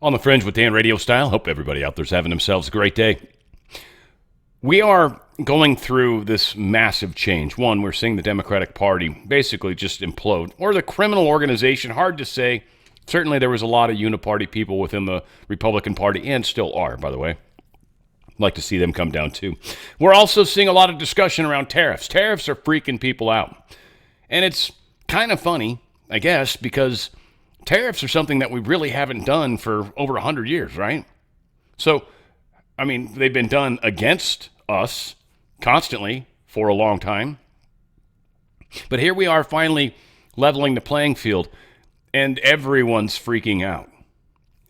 On the Fringe with Dan Radio Style. Hope everybody out there's having themselves a great day. We are going through this massive change. One, we're seeing the Democratic Party basically just implode, or the criminal organization, hard to say. Certainly there was a lot of uniparty people within the Republican Party, and still are, by the way. I'd like to see them come down too. We're also seeing a lot of discussion around tariffs. Tariffs are freaking people out. And it's kind of funny, I guess, because tariffs are something that we really haven't done for over 100 years, right? So, I mean, they've been done against us constantly for a long time. But here we are finally leveling the playing field, and everyone's freaking out.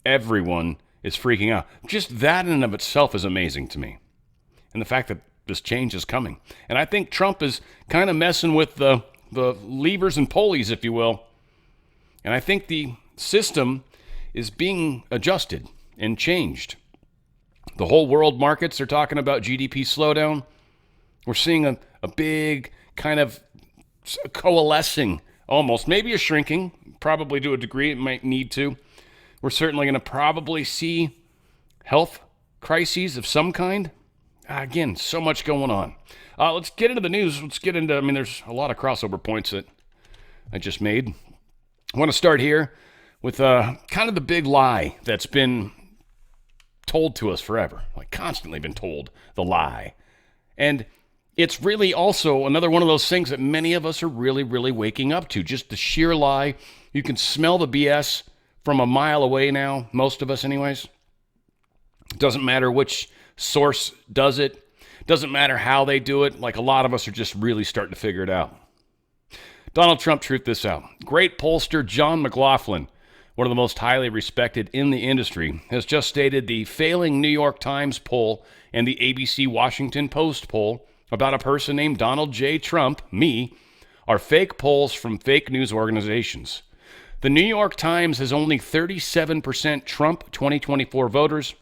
Everyone is freaking out. Just that in and of itself is amazing to me. And the fact that this change is coming. And I think Trump is kind of messing with the levers and pulleys, if you will. And I think the system is being adjusted and changed. The whole world markets are talking about GDP slowdown. We're seeing a big kind of coalescing, almost, maybe a shrinking, probably to a degree it might need to. We're certainly going to probably see health crises of some kind. Again, so much going on. Let's get into the news. There's a lot of crossover points that I just made. I want to start here with kind of the big lie that's been told to us forever, like constantly been told, the lie. And it's really also another one of those things that many of us are really, really waking up to, just the sheer lie. You can smell the BS from a mile away now, most of us anyways. It doesn't matter which source does it. Doesn't matter how they do it. Like a lot of us are just really starting to figure it out. Donald Trump truthed this out. Great pollster John McLaughlin, one of the most highly respected in the industry, has just stated the failing New York Times poll and the ABC Washington Post poll about a person named Donald J. Trump, me, are fake polls from fake news organizations. The New York Times has only 37% Trump 2024 voters,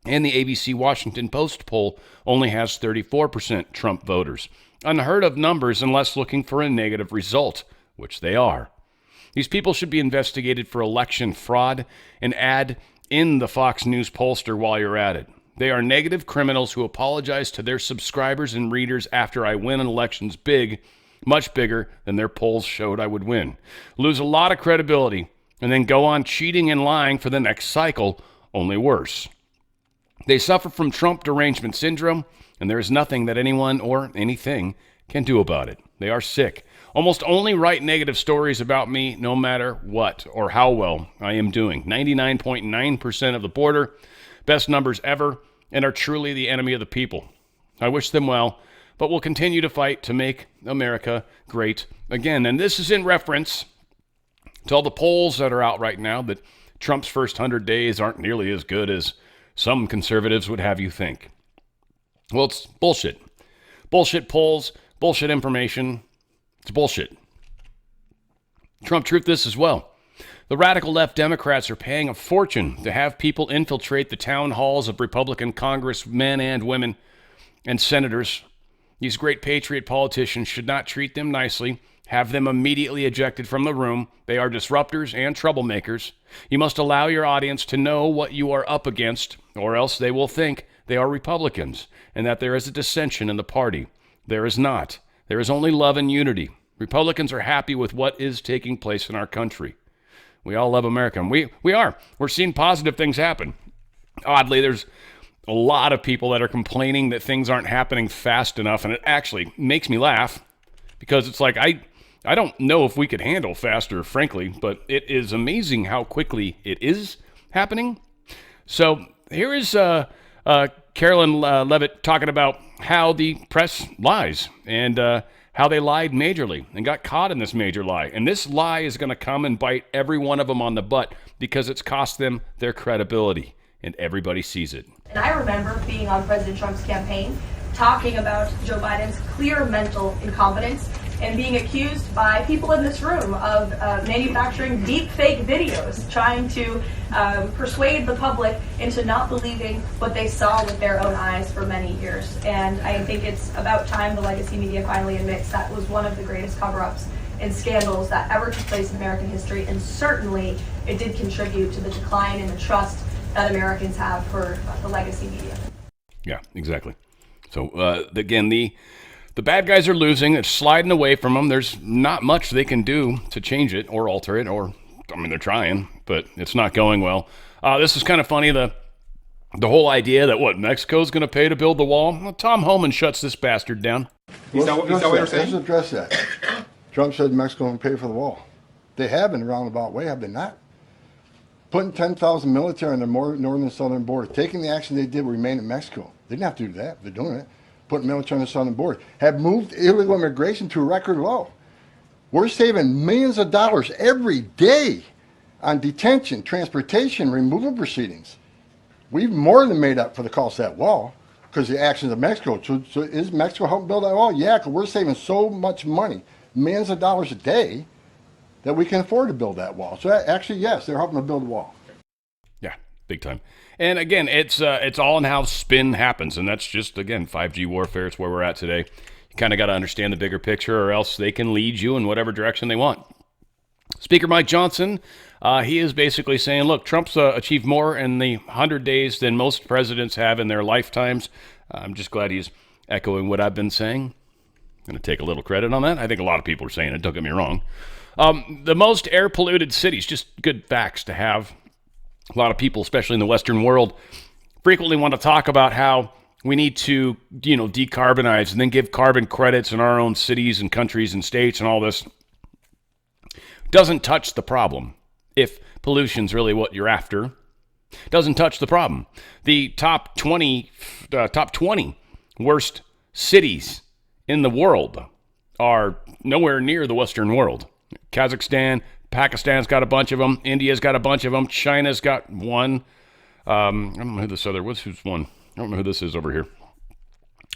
and the ABC Washington Post poll only has 34% Trump voters. Unheard of numbers unless looking for a negative result, which they are. These people should be investigated for election fraud and add in the Fox News pollster while you're at it. They are negative criminals who apologize to their subscribers and readers after I win an elections big, much bigger than their polls showed I would win. Lose a lot of credibility and then go on cheating and lying for the next cycle, only worse. They suffer from Trump derangement syndrome, and there is nothing that anyone or anything can do about it. They are sick. Almost only write negative stories about me, no matter what or how well I am doing. 99.9% of the border, best numbers ever, and are truly the enemy of the people. I wish them well, but will continue to fight to make America great again. And this is in reference to all the polls that are out right now that Trump's first 100 days aren't nearly as good as some conservatives would have you think. Well, it's bullshit. Bullshit polls, bullshit information. It's bullshit. Trump truthed this as well. The radical left Democrats are paying a fortune to have people infiltrate the town halls of Republican congressmen and women and senators. These great patriot politicians should not treat them nicely, have them immediately ejected from the room. They are disruptors and troublemakers. You must allow your audience to know what you are up against, or else they will think they are Republicans and that there is a dissension in the party. There is not. There is only love and unity. Republicans are happy with what is taking place in our country. We all love America. And we are. We're seeing positive things happen. Oddly, there's a lot of people that are complaining that things aren't happening fast enough, and it actually makes me laugh because it's like I don't know if we could handle faster, frankly, but it is amazing how quickly it is happening. So here is Carolyn Levitt talking about how the press lies and how they lied majorly and got caught in this major lie. And this lie is going to come and bite every one of them on the butt because it's cost them their credibility, and everybody sees it. And I remember being on President Trump's campaign talking about Joe Biden's clear mental incompetence and being accused by people in this room of manufacturing deep fake videos, trying to persuade the public into not believing what they saw with their own eyes for many years. And I think it's about time the legacy media finally admits that was one of the greatest cover-ups and scandals that ever took place in American history, and certainly it did contribute to the decline in the trust that Americans have for the legacy media. Yeah, exactly. So again, the bad guys are losing. It's sliding away from them. There's not much they can do to change it or alter it, or I mean, they're trying, but it's not going well. This is kind of funny. The whole idea that Mexico's going to pay to build the wall. Well, Tom Homan shuts this bastard down. Is that what you're saying? Let's address that. Trump said Mexico will pay for the wall. They have in a roundabout way, have they not? Putting 10,000 military on the northern and southern border, taking the action they did remain in Mexico. They didn't have to do that. They're doing it. Putting military on the southern border. Have moved illegal immigration to a record low. We're saving millions of dollars every day on detention, transportation, removal proceedings. We've more than made up for the cost of that wall because of the actions of Mexico. So is Mexico helping build that wall? Yeah, because we're saving so much money, millions of dollars a day, that we can afford to build that wall. So actually, yes, they're helping to build a wall. Yeah, big time. And again, it's all in how spin happens, and that's just, again, 5G warfare. It's where we're at today. You kind of got to understand the bigger picture, or else they can lead you in whatever direction they want. Speaker Mike Johnson, he is basically saying, look, Trump's achieved more in the 100 days than most presidents have in their lifetimes. I'm just glad he's echoing what I've been saying. I'm going to take a little credit on that. I think a lot of people are saying it, don't get me wrong. The most air-polluted cities, just good facts to have. A lot of people, especially in the Western world, frequently want to talk about how we need to, decarbonize and then give carbon credits in our own cities and countries and states and all this. Doesn't touch the problem. If pollution's really what you're after, doesn't touch the problem. The top 20 worst cities in the world are nowhere near the Western world. Kazakhstan, Pakistan's got a bunch of them. India's got a bunch of them. China's got one. I don't know who this who's one. I don't know who this is over here.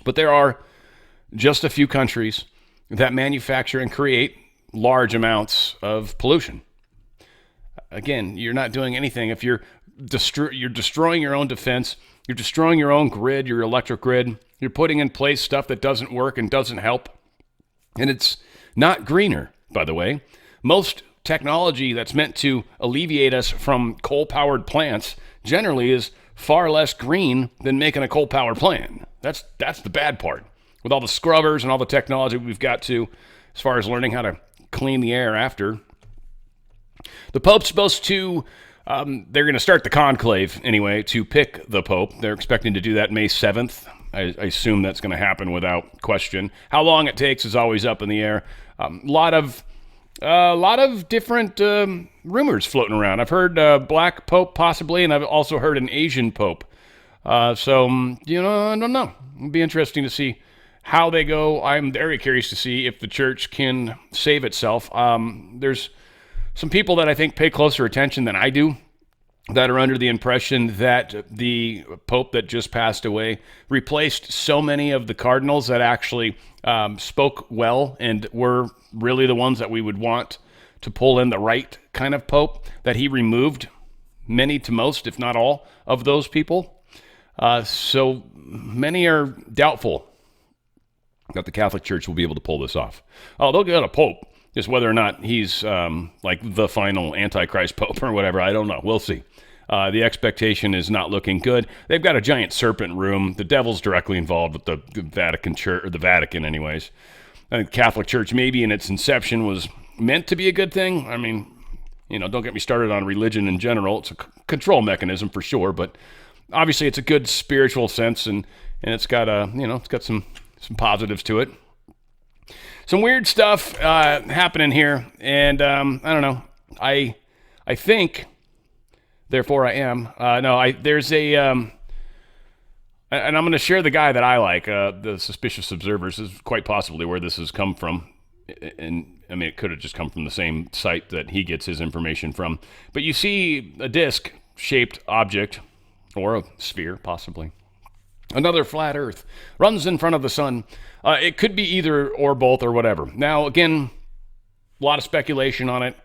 But there are just a few countries that manufacture and create large amounts of pollution. Again, you're not doing anything if you're destroying your own defense. You're destroying your own grid, your electric grid. You're putting in place stuff that doesn't work and doesn't help. And it's not greener, by the way. Most technology that's meant to alleviate us from coal-powered plants generally is far less green than making a coal-powered plant. That's the bad part. With all the scrubbers and all the technology we've got to, as far as learning how to clean the air after. The Pope's supposed to, they're going to start the conclave anyway to pick the Pope. They're expecting to do that May 7th. I assume that's going to happen without question. How long it takes is always up in the air. A lot of different rumors floating around. I've heard Black Pope possibly, and I've also heard an Asian Pope. I don't know. It'll be interesting to see how they go. I'm very curious to see if the church can save itself. There's some people that I think pay closer attention than I do that are under the impression that the Pope that just passed away replaced so many of the cardinals that actually spoke well and were really the ones that we would want to pull in the right kind of Pope, that he removed many to most, if not all, of those people. So many are doubtful that the Catholic Church will be able to pull this off. Oh, they'll get a Pope. Just whether or not he's like the final Antichrist Pope or whatever, I don't know. We'll see. The expectation is not looking good. They've got a giant serpent room. The devil's directly involved with the Vatican Church, or the Vatican anyways. I think the Catholic Church, maybe in its inception, was meant to be a good thing. I mean, don't get me started on religion in general. It's a control mechanism for sure, but obviously it's a good spiritual sense, and it's got it's got some positives to it. Some weird stuff happening here, and I don't know. I think, therefore I am. There's a, and I'm going to share the guy that I like. The Suspicious Observers is quite possibly where this has come from, and I mean it could have just come from the same site that he gets his information from. But you see a disc-shaped object, or a sphere possibly. Another flat Earth runs in front of the sun. It could be either or both or whatever. Now, again, a lot of speculation on it.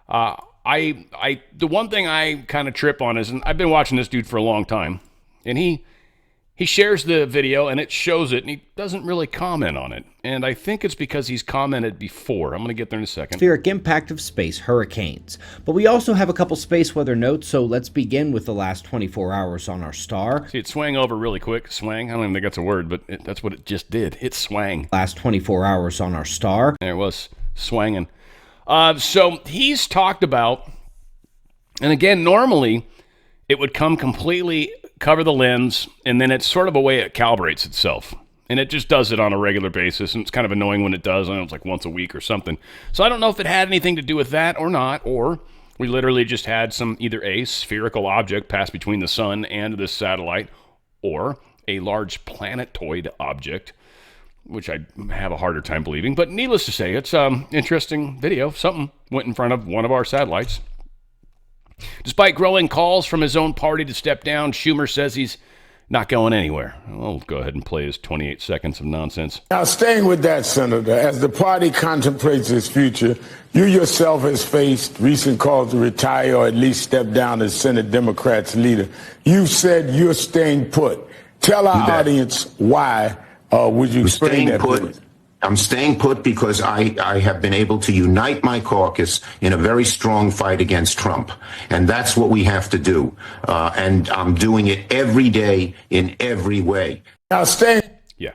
The one thing I kind of trip on is, and I've been watching this dude for a long time, and he He shares the video and it shows it, and he doesn't really comment on it. And I think it's because he's commented before. I'm going to get there in a second. Atmospheric impact of space hurricanes. But we also have a couple space weather notes, so let's begin with the last 24 hours on our star. See, it swang over really quick. Swang? I don't even think that's a word, but that's what it just did. It swang. Last 24 hours on our star. There it was, swanging. So he's talked about, and again, normally it would come completely cover the lens, and then it's sort of a way it calibrates itself. And it just does it on a regular basis, and it's kind of annoying when it does. I know it's like once a week or something. So I don't know if it had anything to do with that or not, or we literally just had some either a spherical object pass between the sun and this satellite, or a large planetoid object, which I have a harder time believing. But needless to say, it's an interesting video. Something went in front of one of our satellites. Despite growing calls from his own party to step down, Schumer says he's not going anywhere. I'll go ahead and play his 28 seconds of nonsense. Now, staying with that, Senator, as the party contemplates its future, you yourself has faced recent calls to retire or at least step down as Senate Democrats leader. You've said you're staying put. Tell our audience why. Would you explain that, please? I'm staying put because I have been able to unite my caucus in a very strong fight against Trump. And that's what we have to do. And I'm doing it every day in every way. Now, staying. Yeah.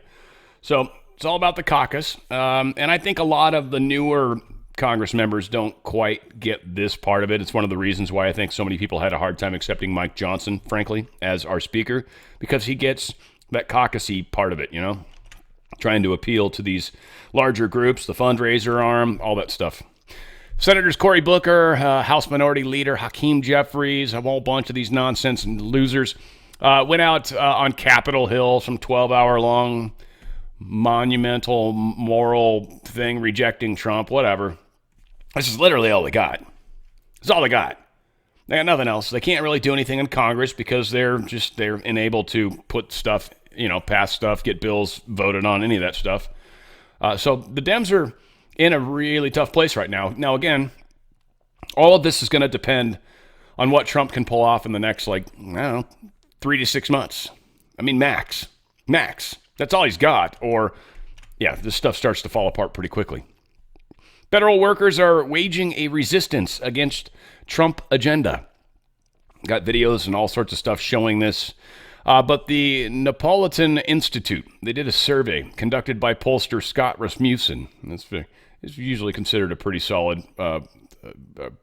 So it's all about the caucus. And I think a lot of the newer Congress members don't quite get this part of it. It's one of the reasons why I think so many people had a hard time accepting Mike Johnson, frankly, as our speaker, because he gets that caucusy part of it, you know? Trying to appeal to these larger groups, the fundraiser arm, all that stuff. Senators Cory Booker, House Minority Leader Hakeem Jeffries, a whole bunch of these nonsense and losers, went out on Capitol Hill, some 12-hour-long monumental moral thing rejecting Trump, whatever. This is literally all they got. It's all they got. They got nothing else. They can't really do anything in Congress because they're unable to put stuff, pass stuff, get bills voted on, any of that stuff. So the Dems are in a really tough place right now. Now, again, all of this is going to depend on what Trump can pull off in the next, 3 to 6 months. I mean, max. That's all he's got. Or, this stuff starts to fall apart pretty quickly. Federal workers are waging a resistance against Trump agenda. Got videos and all sorts of stuff showing this. But the Napolitan Institute, they did a survey conducted by pollster Scott Rasmussen. It's usually considered a pretty solid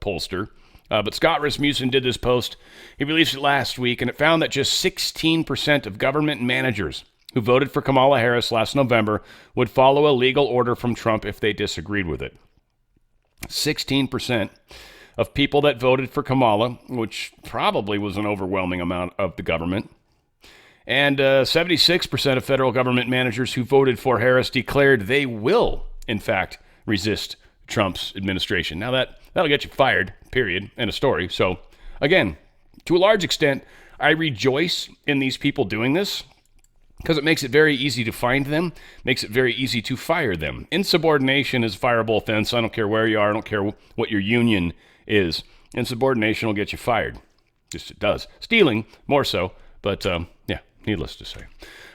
pollster. But Scott Rasmussen did this post. He released it last week, and it found that just 16% of government managers who voted for Kamala Harris last November would follow a legal order from Trump if they disagreed with it. 16% of people that voted for Kamala, which probably was an overwhelming amount of the government, and 76% of federal government managers who voted for Harris declared they will, in fact, resist Trump's administration. Now, that'll get you fired, period, end of story. So, again, to a large extent, I rejoice in these people doing this because it makes it very easy to find them, makes it very easy to fire them. Insubordination is a fireable offense. I don't care where you are. I don't care what your union is. Insubordination will get you fired. Just it does. Stealing, more so, but needless to say.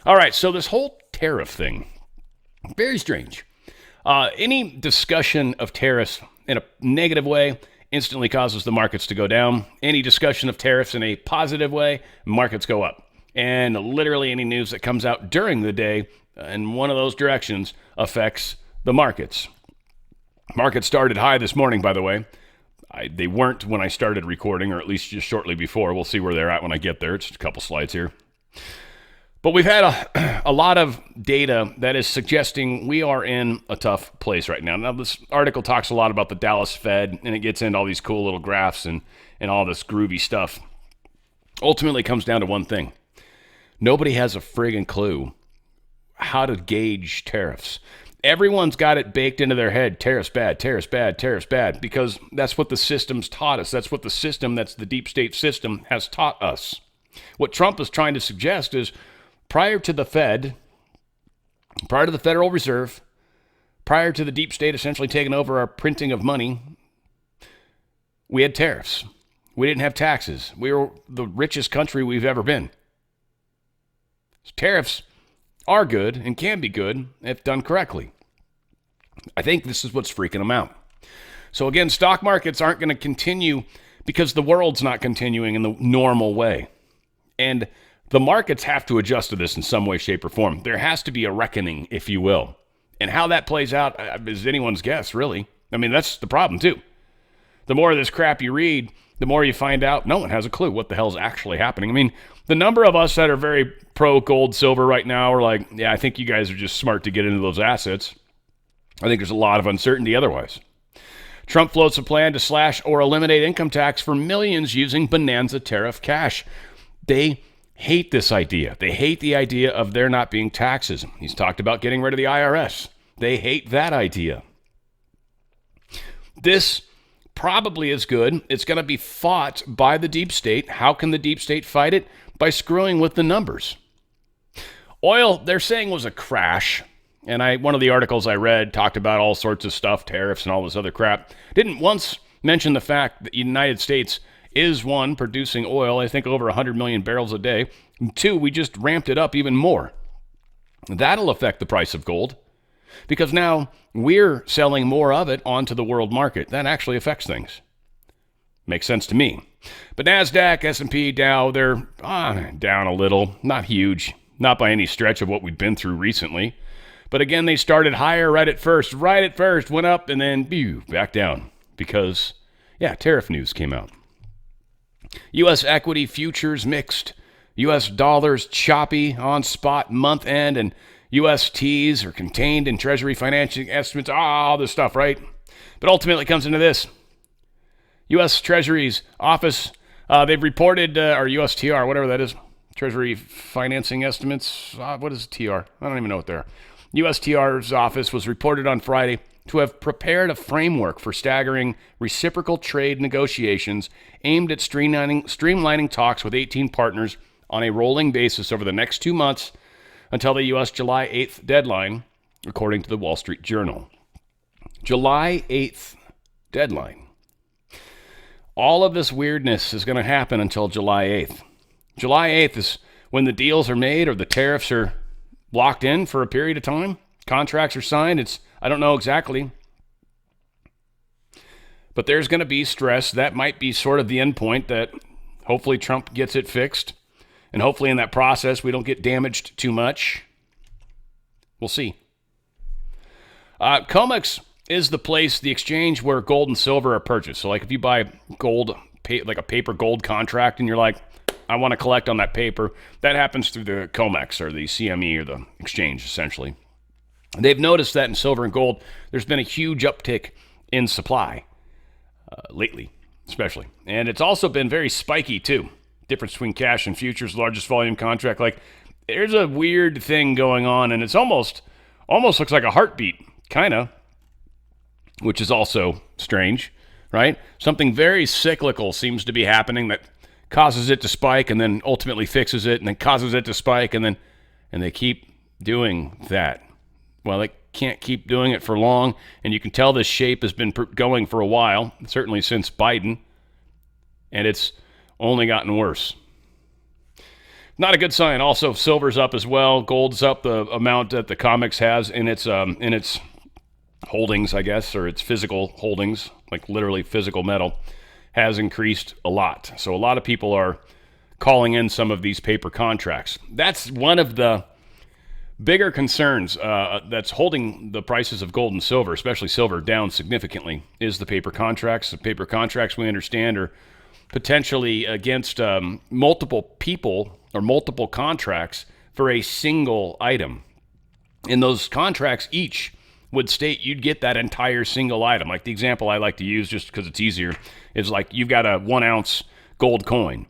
All right, so this whole tariff thing, very strange. Any discussion of tariffs in a negative way instantly causes the markets to go down. Any discussion of tariffs in a positive way, markets go up. And literally any news that comes out during the day in one of those directions affects the markets. Markets started high this morning, by the way. They weren't when I started recording, or at least just shortly before. We'll see where they're at when I get there. It's just a couple slides here. But we've had a lot of data that is suggesting we are in a tough place right now. Now, this article talks a lot about the Dallas Fed, and it gets into all these cool little graphs and all this groovy stuff. Ultimately, it comes down to one thing. Nobody has a friggin' clue how to gauge tariffs. Everyone's got it baked into their head. Tariffs bad, tariffs bad, tariffs bad, because that's what the system's taught us. That's what that's the deep state system has taught us. What Trump is trying to suggest is prior to the Fed, prior to the Federal Reserve, prior to the deep state essentially taking over our printing of money, we had tariffs. We didn't have taxes. We were the richest country we've ever been. Tariffs are good and can be good if done correctly. I think this is what's freaking them out. So again, stock markets aren't going to continue because the world's not continuing in the normal way. And the markets have to adjust to this in some way, shape, or form. There has to be a reckoning, if you will. And how that plays out is anyone's guess, really. I mean, that's the problem, too. The more of this crap you read, the more you find out no one has a clue what the hell's actually happening. I mean, the number of us that are very pro gold, silver right now are like, yeah, I think you guys are just smart to get into those assets. I think there's a lot of uncertainty otherwise. Trump floats a plan to slash or eliminate income tax for millions using bonanza tariff cash. They hate this idea. They hate the idea of there not being taxes. He's talked about getting rid of the IRS. They hate that idea. This probably is good. It's going to be fought by the deep state. How can the deep state fight it? By screwing with the numbers. Oil, they're saying, was a crash. And one of the articles I read talked about all sorts of stuff, tariffs and all this other crap. Didn't once mention the fact that the United States is, one, producing oil, I think over 100 million barrels a day. And two, we just ramped it up even more. That'll affect the price of gold because now we're selling more of it onto the world market. That actually affects things. Makes sense to me. But NASDAQ, S&P, Dow, they're down a little. Not huge. Not by any stretch of what we've been through recently. But again, they started higher right at first, went up, and then back down because, tariff news came out. U.S. equity futures mixed. U.S. dollars choppy on spot month end, and USTs are contained in Treasury financing estimates. All this stuff, right? But ultimately it comes into this. U.S. Treasury's office, they've reported, or USTR, whatever that is, Treasury financing estimates. What is TR? I don't even know what they are. USTR's office was reported on Friday to have prepared a framework for staggering reciprocal trade negotiations aimed at streamlining talks with 18 partners on a rolling basis over the next 2 months until the U.S. July 8th deadline, according to the Wall Street Journal. July 8th deadline. All of this weirdness is going to happen until July 8th. July 8th is when the deals are made or the tariffs are locked in for a period of time. Contracts are signed. I don't know exactly. But there's going to be stress. That might be sort of the end point that hopefully Trump gets it fixed. And hopefully in that process we don't get damaged too much. We'll see. COMEX is the place, the exchange where gold and silver are purchased. So like if you buy gold, like a paper gold contract, and you're like, I want to collect on that paper, that happens through the COMEX or the CME or the exchange, essentially. They've noticed that in silver and gold, there's been a huge uptick in supply lately, especially. And it's also been very spiky, too. Difference between cash and futures, largest volume contract. Like, there's a weird thing going on, and it's almost looks like a heartbeat, kind of, which is also strange, right? Something very cyclical seems to be happening that causes it to spike and then ultimately fixes it and then causes it to spike and they keep doing that. Well, they can't keep doing it for long, and you can tell this shape has been going for a while, certainly since Biden, and it's only gotten worse. Not a good sign. Also, silver's up as well. Gold's up the amount that the COMEX has in its holdings, I guess, or its physical holdings, like literally physical metal, has increased a lot. So a lot of people are calling in some of these paper contracts. That's one of the bigger concerns that's holding the prices of gold and silver, especially silver, down significantly, is the paper contracts. The paper contracts, we understand, are potentially against multiple people or multiple contracts for a single item. And those contracts each would state you'd get that entire single item. Like the example I like to use just because it's easier is like you've got a 1 ounce gold coin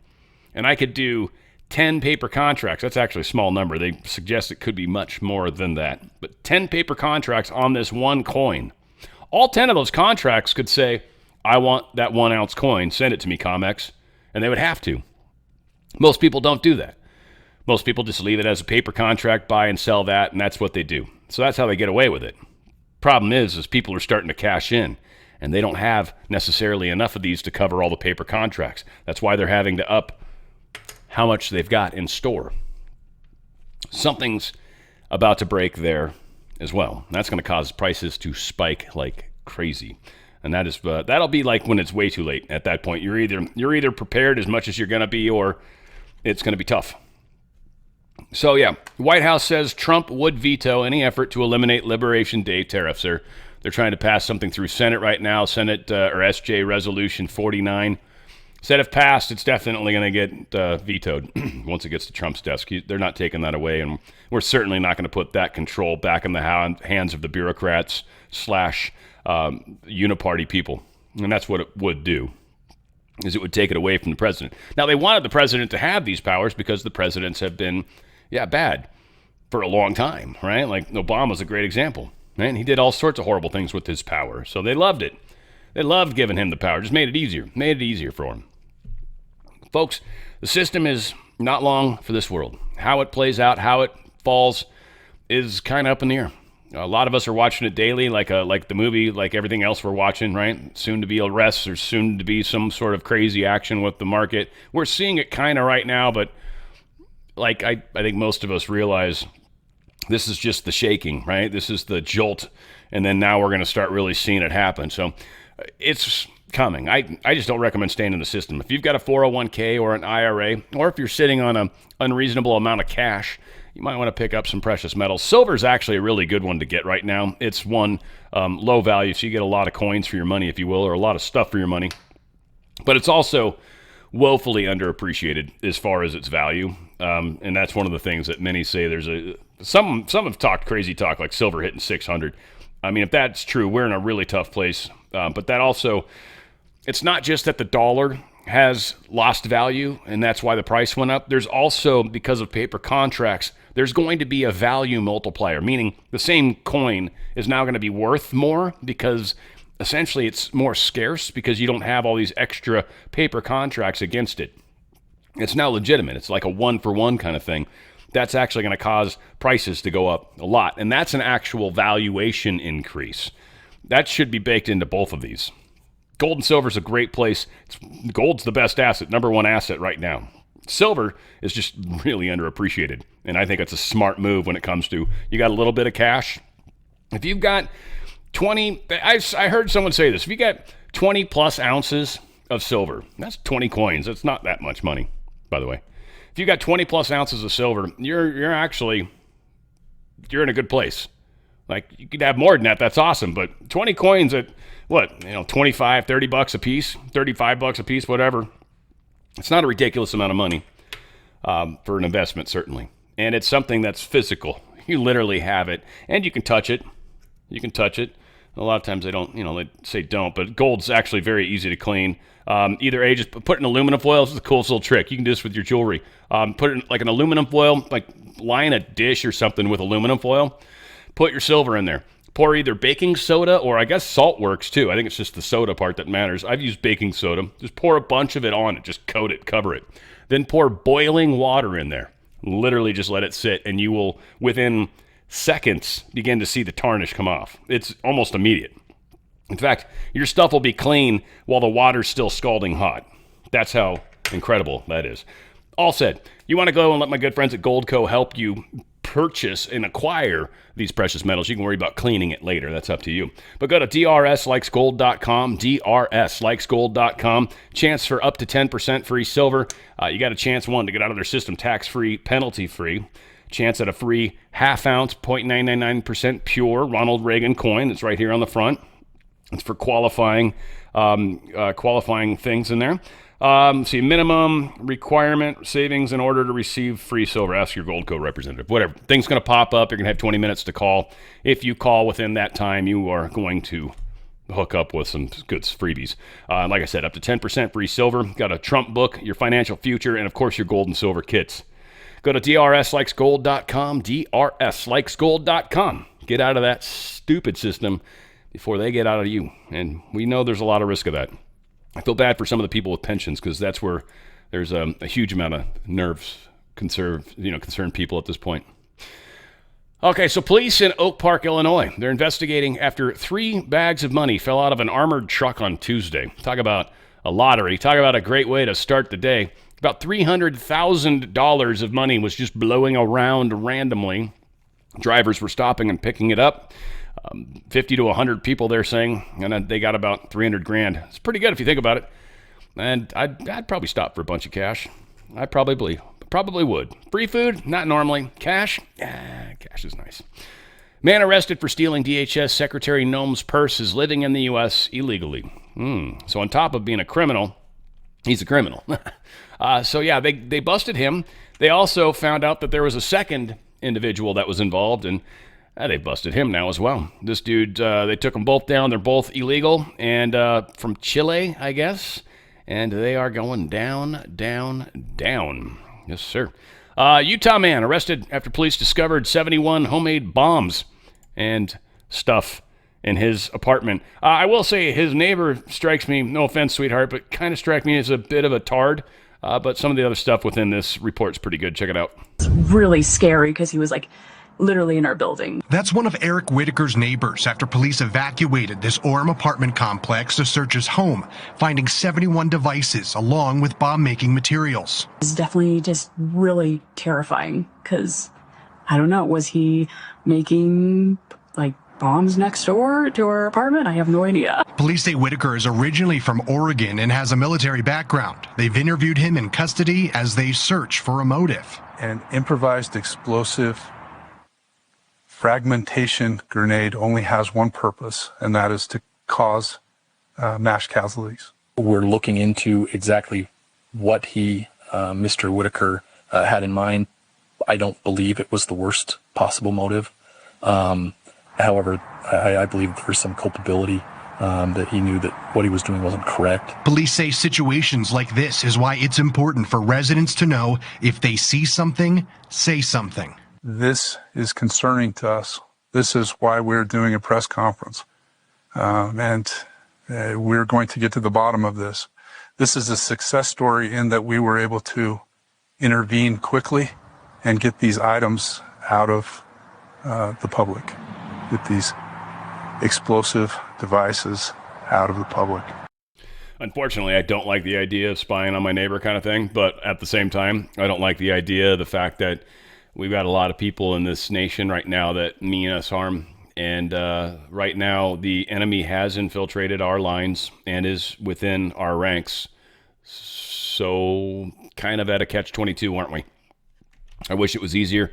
and I could do 10 paper contracts. That's actually a small number. They suggest it could be much more than that. But 10 paper contracts on this one coin. All 10 of those contracts could say, I want that 1 ounce coin. Send it to me, COMEX. And they would have to. Most people don't do that. Most people just leave it as a paper contract, buy and sell that, and that's what they do. So that's how they get away with it. Problem is people are starting to cash in, and they don't have necessarily enough of these to cover all the paper contracts. That's why they're having to up how much they've got in store. Something's about to break there as well. That's going to cause prices to spike like crazy. And that is that'll be like when it's way too late. At that point, you're either prepared as much as you're going to be, or it's going to be tough. So yeah, White House says Trump would veto any effort to eliminate Liberation Day tariffs. They're trying to pass something through Senate right now, Senate or SJ Resolution 49. Said if passed, it's definitely going to get vetoed once it gets to Trump's desk. They're not taking that away, and we're certainly not going to put that control back in the hands of the bureaucrats / uniparty people. And that's what it would do, is it would take it away from the president. Now, they wanted the president to have these powers because the presidents have been, bad for a long time, right? Like Obama's a great example, right? He did all sorts of horrible things with his power, so they loved it. They loved giving him the power, just made it easier for him. Folks, the system is not long for this world. How it plays out, how it falls, is kind of up in the air. A lot of us are watching it daily, like the movie, like everything else we're watching, right? Soon to be arrests, or soon to be some sort of crazy action with the market. We're seeing it kind of right now, but like I think most of us realize this is just the shaking, right? This is the jolt, and then now we're going to start really seeing it happen. So it's coming. I just don't recommend staying in the system. If you've got a 401k or an IRA, or if you're sitting on an unreasonable amount of cash, you might want to pick up some precious metals. Silver is actually a really good one to get right now. It's one low value, so you get a lot of coins for your money, if you will, or a lot of stuff for your money. But it's also woefully underappreciated as far as its value, and that's one of the things that many say. Some have talked crazy talk, like silver hitting 600. I mean, if that's true, we're in a really tough place. But that also, it's not just that the dollar has lost value and that's why the price went up. There's also, because of paper contracts, there's going to be a value multiplier, meaning the same coin is now going to be worth more because essentially it's more scarce because you don't have all these extra paper contracts against it. It's now legitimate. It's like a one-for-one kind of thing. That's actually going to cause prices to go up a lot, and that's an actual valuation increase. That should be baked into both of these. Gold and silver is a great place. Gold's the best asset, number one asset right now. Silver is just really underappreciated, and I think it's a smart move when it comes to, you got a little bit of cash. If you've got 20, I heard someone say this, if you got 20 plus ounces of silver, that's 20 coins. That's not that much money, by the way. If you got 20 plus ounces of silver, you're in a good place. Like, you could have more than that. That's awesome. But 20 coins at what, $25, $30 a piece, $35 a piece, whatever. It's not a ridiculous amount of money for an investment, certainly. And it's something that's physical. You literally have it, and you can touch it. You can touch it. A lot of times they don't, they say don't, but gold's actually very easy to clean. Either just put it in aluminum foil. This is the coolest little trick. You can do this with your jewelry. Put it in like an aluminum foil, like line a dish or something with aluminum foil. Put your silver in there. Pour either baking soda, or I guess salt works too. I think it's just the soda part that matters. I've used baking soda. Just pour a bunch of it on it. Just coat it, cover it. Then pour boiling water in there. Literally just let it sit, and you will, within seconds, begin to see the tarnish come off. It's almost immediate. In fact, your stuff will be clean while the water's still scalding hot. That's how incredible that is. All said, you want to go and let my good friends at Goldco help you purchase and acquire these precious metals. You can worry about cleaning it later. That's up to you. But go to drslikesgold.com, drslikesgold.com. Chance for up to 10% free silver. You got a chance, one, to get out of their system tax-free, penalty-free. Chance at a free half-ounce, 0.999% pure Ronald Reagan coin. That's right here on the front. It's for qualifying things in there. See, minimum requirement savings in order to receive free silver. Ask your Goldco representative. Whatever. Thing's going to pop up. You're going to have 20 minutes to call. If you call within that time, you are going to hook up with some good freebies. Like I said, up to 10% free silver. Got a Trump book, your financial future, and of course your gold and silver kits. Go to drslikesgold.com, drslikesgold.com. Get out of that stupid system before they get out of you. And we know there's a lot of risk of that. I feel bad for some of the people with pensions, because that's where there's a huge amount of concerned people at this point. Okay, so police in Oak Park, Illinois, they're investigating after 3 bags of money fell out of an armored truck on Tuesday. Talk about a lottery. Talk about a great way to start the day. About $300,000 of money was just blowing around randomly. Drivers were stopping and picking it up. 50 to 100 people, they're saying, and they got about 300 grand. It's pretty good if you think about it. And I'd probably stop for a bunch of cash. I probably would. Free food? Not normally. Cash? Cash is nice. Man arrested for stealing DHS Secretary Noem's purse is living in the U.S. illegally. So on top of being a criminal, he's a criminal. They busted him. They also found out that there was a second individual that was involved, and they busted him now as well. This dude, they took them both down. They're both illegal and from Chile, I guess. And they are going down, down, down. Yes, sir. Utah man arrested after police discovered 71 homemade bombs and stuff in his apartment. I will say his neighbor strikes me, no offense, sweetheart, but kind of strike me as a bit of a tard. But some of the other stuff within this report is pretty good. Check it out. It's really scary because he was like literally in our building. That's one of Eric Whitaker's neighbors after police evacuated this Orem apartment complex to search his home, finding 71 devices along with bomb-making materials. It's definitely just really terrifying because, I don't know, was he making like bombs next door to our apartment? I have no idea. Police say Whitaker is originally from Oregon and has a military background. They've interviewed him in custody as they search for a motive. An improvised explosive fragmentation grenade only has one purpose, and that is to cause mass casualties. We're looking into exactly what Mr. Whitaker, had in mind. I don't believe it was the worst possible motive. However, I believe there's some culpability, that he knew that what he was doing wasn't correct. Police say situations like this is why it's important for residents to know if they see something, say something. This is concerning to us. This is why we're doing a press conference. We're going to get to the bottom of this. This is a success story in that we were able to intervene quickly and get these items out of the public, get these explosive devices out of the public. Unfortunately, I don't like the idea of spying on my neighbor kind of thing, but at the same time, I don't like the idea, the fact that we've got a lot of people in this nation right now that mean us harm. And right now, the enemy has infiltrated our lines and is within our ranks. So kind of at a catch-22, aren't we? I wish it was easier,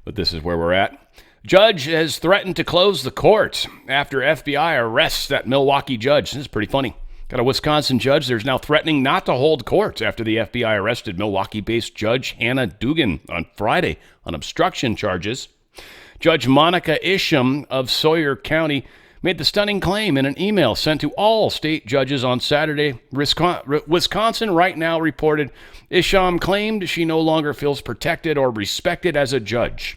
but this is where we're at. Judge has threatened to close the court after FBI arrests that Milwaukee judge. This is pretty funny. Got a Wisconsin judge there's now threatening not to hold court after the FBI arrested Milwaukee-based Judge Hannah Dugan on Friday on obstruction charges. Judge Monica Isham of Sawyer County made the stunning claim in an email sent to all state judges on Saturday. Wisconsin Right Now reported Isham claimed she no longer feels protected or respected as a judge.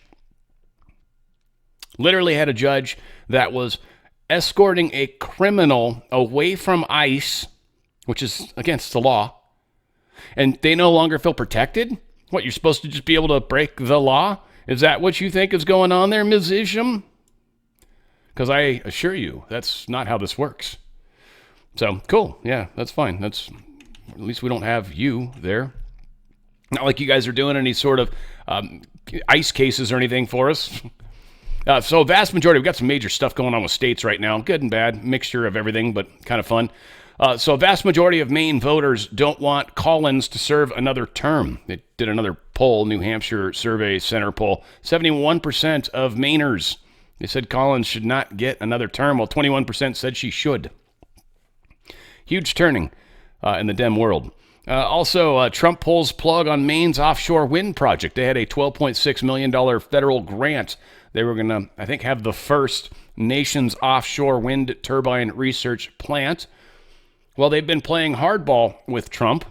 Literally had a judge that was escorting a criminal away from ICE, which is against the law, and they no longer feel protected? What, you're supposed to just be able to break the law? Is that what you think is going on there, Ms. Isham? Because I assure you, that's not how this works. So, cool. Yeah, that's fine. At least we don't have you there. Not like you guys are doing any sort of ICE cases or anything for us. So vast majority, we've got some major stuff going on with states right now. Good and bad, mixture of everything, but kind of fun. So a vast majority of Maine voters don't want Collins to serve another term. They did another poll, New Hampshire Survey Center poll. 71% of Mainers, they said Collins should not get another term, while 21% said she should. Huge turning in the Dem world. Also, Trump pulls plug on Maine's offshore wind project. They had a $12.6 million federal grant. They were going to, I think, have the first nation's offshore wind turbine research plant. Well, they've been playing hardball with Trump,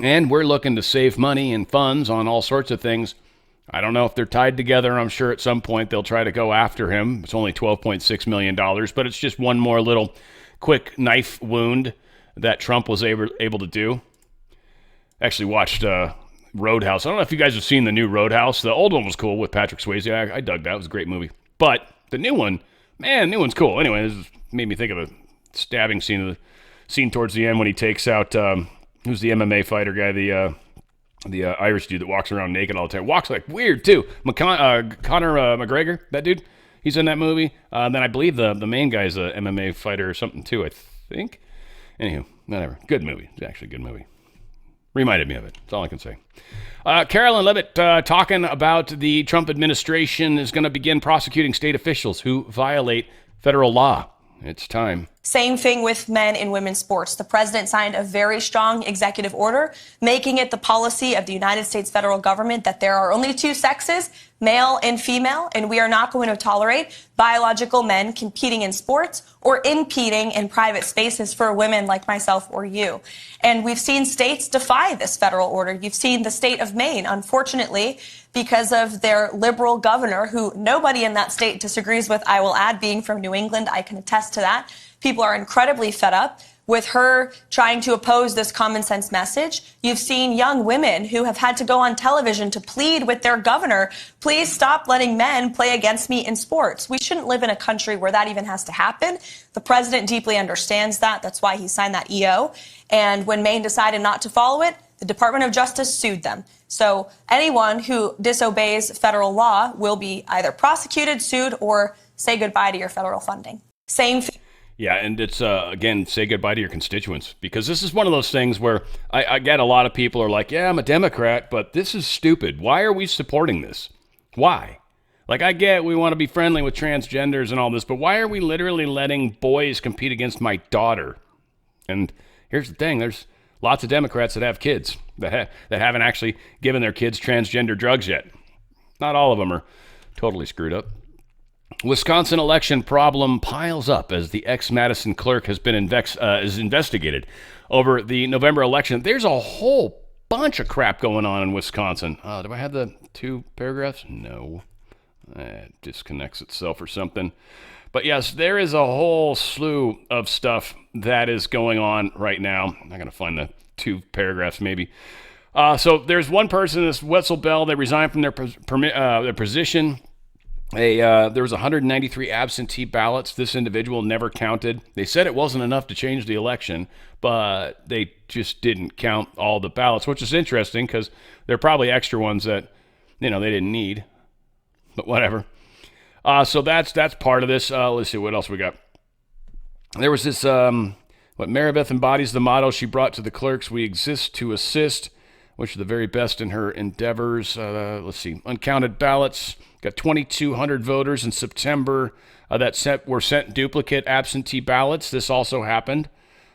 and we're looking to save money and funds on all sorts of things. I don't know if they're tied together. I'm sure at some point they'll try to go after him. It's only $12.6 million, but it's just one more little quick knife wound that Trump was able to do. Actually watched Roadhouse. I don't know if you guys have seen the new Roadhouse. The old one was cool with Patrick Swayze. I dug that. It was a great movie. But the new one, man, new one's cool. Anyway, this made me think of a stabbing scene towards the end when he takes out, who's the MMA fighter guy? the Irish dude that walks around naked all the time. Walks like weird, too. Conor McGregor, that dude, he's in that movie. Then I believe the main guy's a MMA fighter or something, too, I think. Anywho, whatever. Good movie. It's actually a good movie. Reminded me of it. That's all I can say. Carolyn Levitt talking about the Trump administration is going to begin prosecuting state officials who violate federal law. It's time. Same thing with men in women's sports. The president signed a very strong executive order, making it the policy of the United States federal government that there are only two sexes, male and female, and we are not going to tolerate biological men competing in sports or impeding in private spaces for women like myself or you. And we've seen states defy this federal order. You've seen the state of Maine, unfortunately, because of their liberal governor, who nobody in that state disagrees with, I will add, being from New England, I can attest to that. People are incredibly fed up with her trying to oppose this common sense message. You've seen young women who have had to go on television to plead with their governor, please stop letting men play against me in sports. We shouldn't live in a country where that even has to happen. The president deeply understands that. That's why he signed that EO. And when Maine decided not to follow it, the Department of Justice sued them. So anyone who disobeys federal law will be either prosecuted, sued, or say goodbye to your federal funding. Same thing. Yeah, and it's, again, say goodbye to your constituents, because this is one of those things where I get a lot of people are like, yeah, I'm a Democrat, but this is stupid. Why are we supporting this? Why? Like, I get we want to be friendly with transgenders and all this, but why are we literally letting boys compete against my daughter? And here's the thing, there's lots of Democrats that have kids that haven't actually given their kids transgender drugs yet. Not all of them are totally screwed up. Wisconsin election problem piles up as the ex-Madison clerk has been is investigated over the November election. There's a whole bunch of crap going on in Wisconsin. Do I have the two paragraphs? No. It disconnects itself or something. But yes, there is a whole slew of stuff that is going on right now. I'm not going to find the two paragraphs maybe. So there's one person, this Wetzel Bell, they resigned from their position. There was 193 absentee ballots. This individual never counted. They said it wasn't enough to change the election, but they just didn't count all the ballots, which is interesting because there are probably extra ones that, they didn't need. But whatever. So that's part of this. Let's see what else we got. There was this, Maribeth embodies the motto she brought to the clerks. We exist to assist, which are the very best in her endeavors. Let's see. Uncounted ballots. Got 2,200 voters in September that were sent duplicate absentee ballots. This also happened.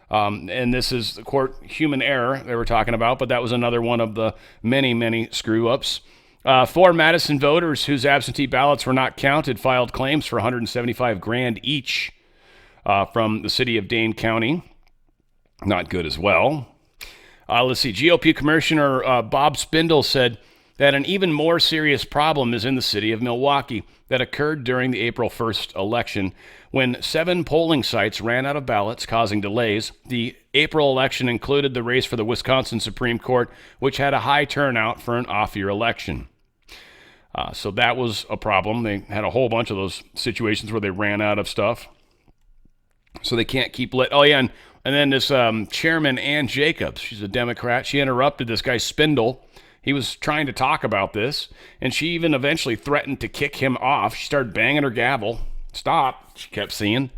And this is the court human error they were talking about, but that was another one of the many, many screw-ups. 4 Madison voters whose absentee ballots were not counted filed claims for $175,000 each from the city of Dane County. Not good as well. Let's see. GOP Commissioner Bob Spindle said that an even more serious problem is in the city of Milwaukee that occurred during the April 1st election when 7 polling sites ran out of ballots, causing delays. The April election included the race for the Wisconsin Supreme Court, which had a high turnout for an off-year election. So that was a problem. They had a whole bunch of those situations where they ran out of stuff. So they can't keep and then this Chairman Ann Jacobs, she's a Democrat, she interrupted this guy Spindle. He was trying to talk about this, and she even eventually threatened to kick him off. She started banging her gavel. Stop, she kept saying.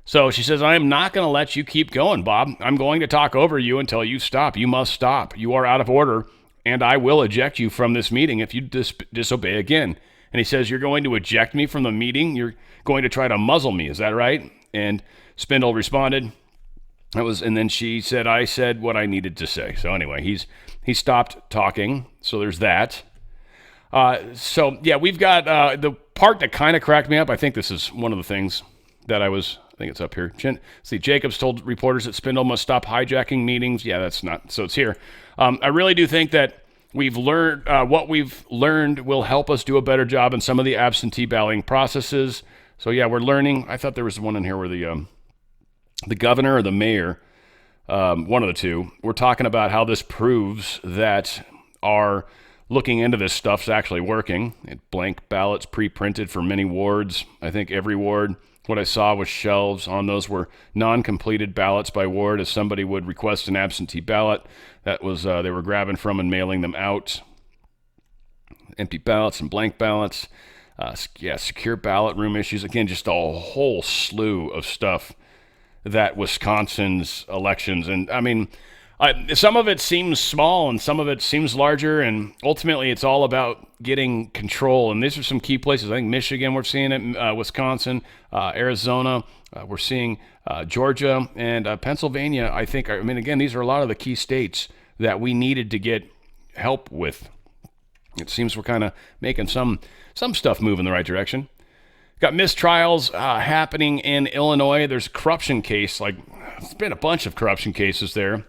So she says, I am not going to let you keep going, Bob. I'm going to talk over you until you stop. You must stop. You are out of order, and I will eject you from this meeting if you disobey again. And he says, you're going to eject me from the meeting? You're going to try to muzzle me, is that right? And Spindle responded, and then she said, I said what I needed to say. So anyway, he stopped talking. So there's that. We've got the part that kind of cracked me up. I think this is one of the things that I think it's up here. See, Jacobs told reporters that Spindle must stop hijacking meetings. Yeah, that's not. So it's here. I really do think that we've learned what we've learned will help us do a better job in some of the absentee balloting processes. So yeah, we're learning. I thought there was one in here where the governor or the mayor, one of the two, we're talking about how this proves that our looking into this stuff's actually working. Blank ballots pre-printed for many wards. I think every ward, What I saw was shelves. On those were non-completed ballots by ward, as somebody would request an absentee ballot. That was they were grabbing from and mailing them out. Empty ballots and blank ballots. Secure ballot room issues. Again, just a whole slew of stuff that Wisconsin's elections. And I mean, some of it seems small and some of it seems larger, and ultimately it's all about getting control. And these are some key places. I think Michigan, we're seeing it, Wisconsin, Arizona, we're seeing Georgia, and Pennsylvania. I mean, again, these are a lot of the key states that we needed to get help with. It seems we're kind of making some stuff move in the right direction. Got mistrials happening in Illinois. There's a corruption case. It's been a bunch of corruption cases there.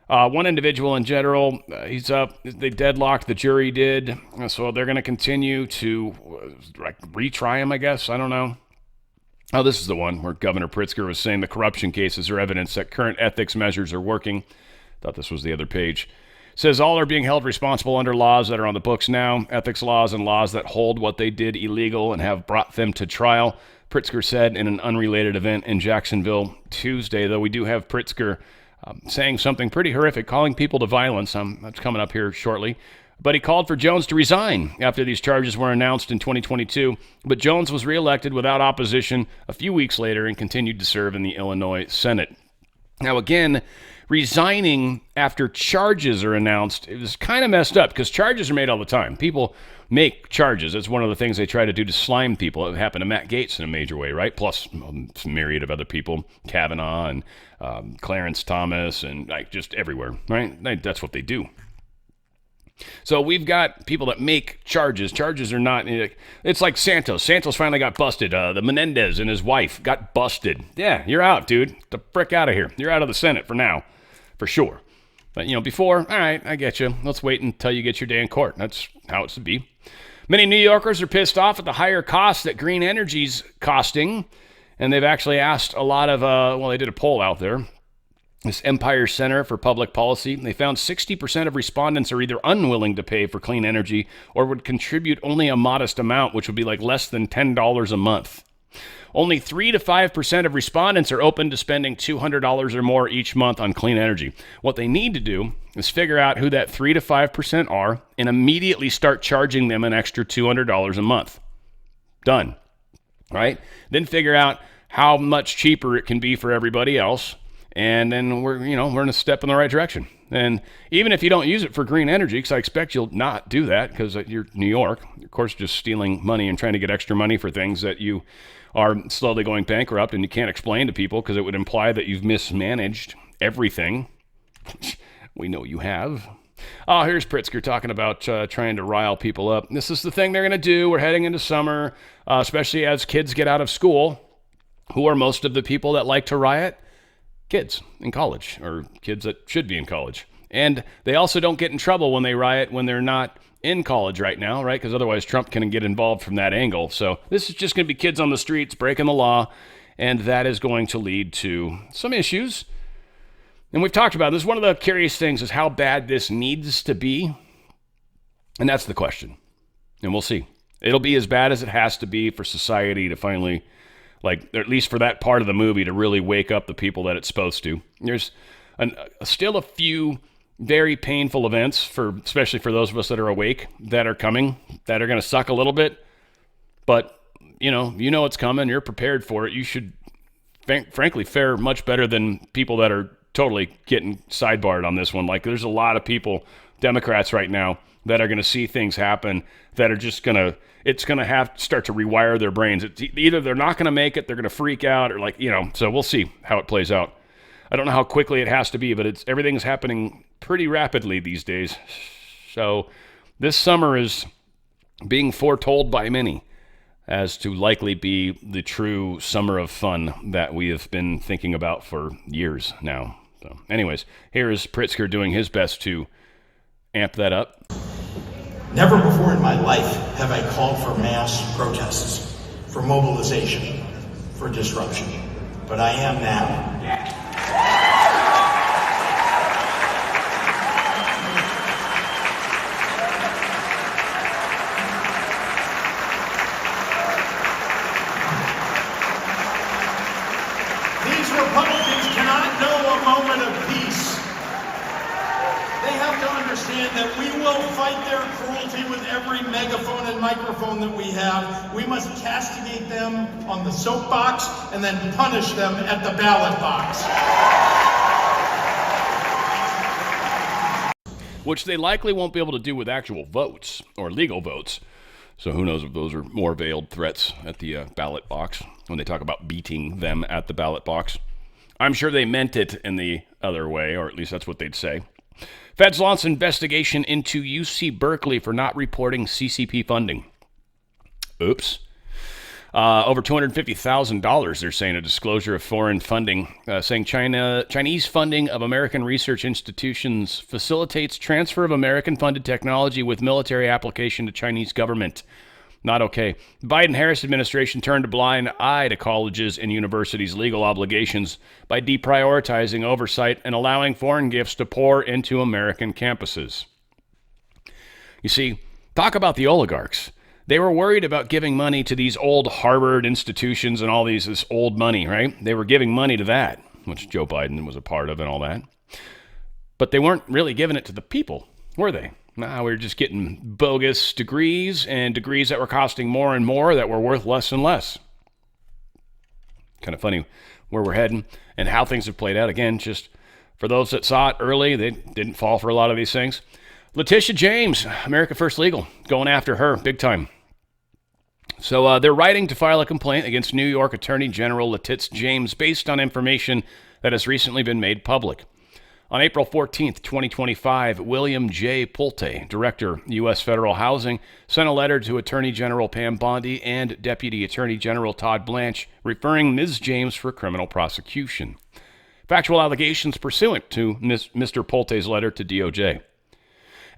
One individual in general, he's up. They deadlocked, the jury did. So they're going to continue to retry him, I guess. I don't know. Oh, this is the one where Governor Pritzker was saying the corruption cases are evidence that current ethics measures are working. Thought this was the other page. Says all are being held responsible under laws that are on the books now, ethics laws and laws that hold what they did illegal and have brought them to trial, Pritzker said in an unrelated event in Jacksonville Tuesday. Though we do have Pritzker saying something pretty horrific, calling people to violence. That's coming up here shortly. But he called for Jones to resign after these charges were announced in 2022. But Jones was reelected without opposition a few weeks later and continued to serve in the Illinois Senate. Now, again, resigning after charges are announced, it was kind of messed up because charges are made all the time. People make charges. It's one of the things they try to do to slime people. It happened to Matt Gaetz in a major way, right? Plus a myriad of other people, Kavanaugh and Clarence Thomas and just everywhere, right? That's what they do. So we've got people that make charges. Charges are not, it's like Santos. Santos finally got busted. The Menendez and his wife got busted. Yeah, you're out, dude. Get the frick out of here. You're out of the Senate for now, for sure. But, before, all right, I get you. Let's wait until you get your day in court. That's how it's to be. Many New Yorkers are pissed off at the higher cost that green energy's costing. And they've actually asked a lot of, they did a poll out there. This Empire Center for Public Policy, they found 60% of respondents are either unwilling to pay for clean energy or would contribute only a modest amount, which would be less than $10 a month. Only 3 to 5% of respondents are open to spending $200 or more each month on clean energy. What they need to do is figure out who that 3 to 5% are and immediately start charging them an extra $200 a month. Done. Right? Then figure out how much cheaper it can be for everybody else. And then we're in a step in the right direction. And even if you don't use it for green energy, because I expect you'll not do that because you're New York, of course, just stealing money and trying to get extra money for things that you are slowly going bankrupt and you can't explain to people because it would imply that you've mismanaged everything. We know you have. Oh, here's Pritzker talking about trying to rile people up. This is the thing they're going to do. We're heading into summer, especially as kids get out of school. Who are most of the people that like to riot? Kids in college, or kids that should be in college. And they also don't get in trouble when they riot when they're not in college right now, right? Because otherwise Trump can get involved from that angle. So this is just going to be kids on the streets breaking the law, and that is going to lead to some issues. And we've talked about this. One of the curious things is how bad this needs to be. And that's the question. And we'll see. It'll be as bad as it has to be for society to finally, or at least for that part of the movie to really wake up the people that it's supposed to. There's still a few very painful events, especially for those of us that are awake, that are coming, that are going to suck a little bit. But, you know it's coming. You're prepared for it. You should, frankly, fare much better than people that are totally getting sidebarred on this one. There's a lot of people, Democrats right now, that are going to see things happen that are just going to, it's going to have to start to rewire their brains. It's either they're not going to make it, they're going to freak out, or so we'll see how it plays out. I don't know how quickly it has to be, but everything's happening pretty rapidly these days. So this summer is being foretold by many as to likely be the true summer of fun that we have been thinking about for years now. So anyways, here is Pritzker doing his best to amp that up. Never before in my life have I called for mass protests, for mobilization, for disruption. But I am now. will fight their cruelty with every megaphone and microphone that we have. We must castigate them on the soapbox and then punish them at the ballot box. Which they likely won't be able to do with actual votes or legal votes. So who knows if those are more veiled threats at the ballot box when they talk about beating them at the ballot box. I'm sure they meant it in the other way, or at least that's what they'd say. Feds launch investigation into UC Berkeley for not reporting CCP funding. Oops. Over $250,000, they're saying, a disclosure of foreign funding, saying Chinese funding of American research institutions facilitates transfer of American-funded technology with military application to Chinese government. Not okay. The Biden-Harris administration turned a blind eye to colleges and universities' legal obligations by deprioritizing oversight and allowing foreign gifts to pour into American campuses. You see, talk about the oligarchs. They were worried about giving money to these old Harvard institutions and all this old money, right? They were giving money to that, which Joe Biden was a part of and all that. But they weren't really giving it to the people, were they? No, we were just getting bogus degrees and degrees that were costing more and more that were worth less and less. Kind of funny where we're heading and how things have played out. Again, just for those that saw it early, they didn't fall for a lot of these things. Leticia James, America First Legal, going after her big time. So they're writing to file a complaint against New York Attorney General Leticia James based on information that has recently been made public. On April 14th, 2025, William J. Pulte, Director, U.S. Federal Housing, sent a letter to Attorney General Pam Bondi and Deputy Attorney General Todd Blanche, referring Ms. James for criminal prosecution. Factual allegations pursuant to Mr. Pulte's letter to DOJ.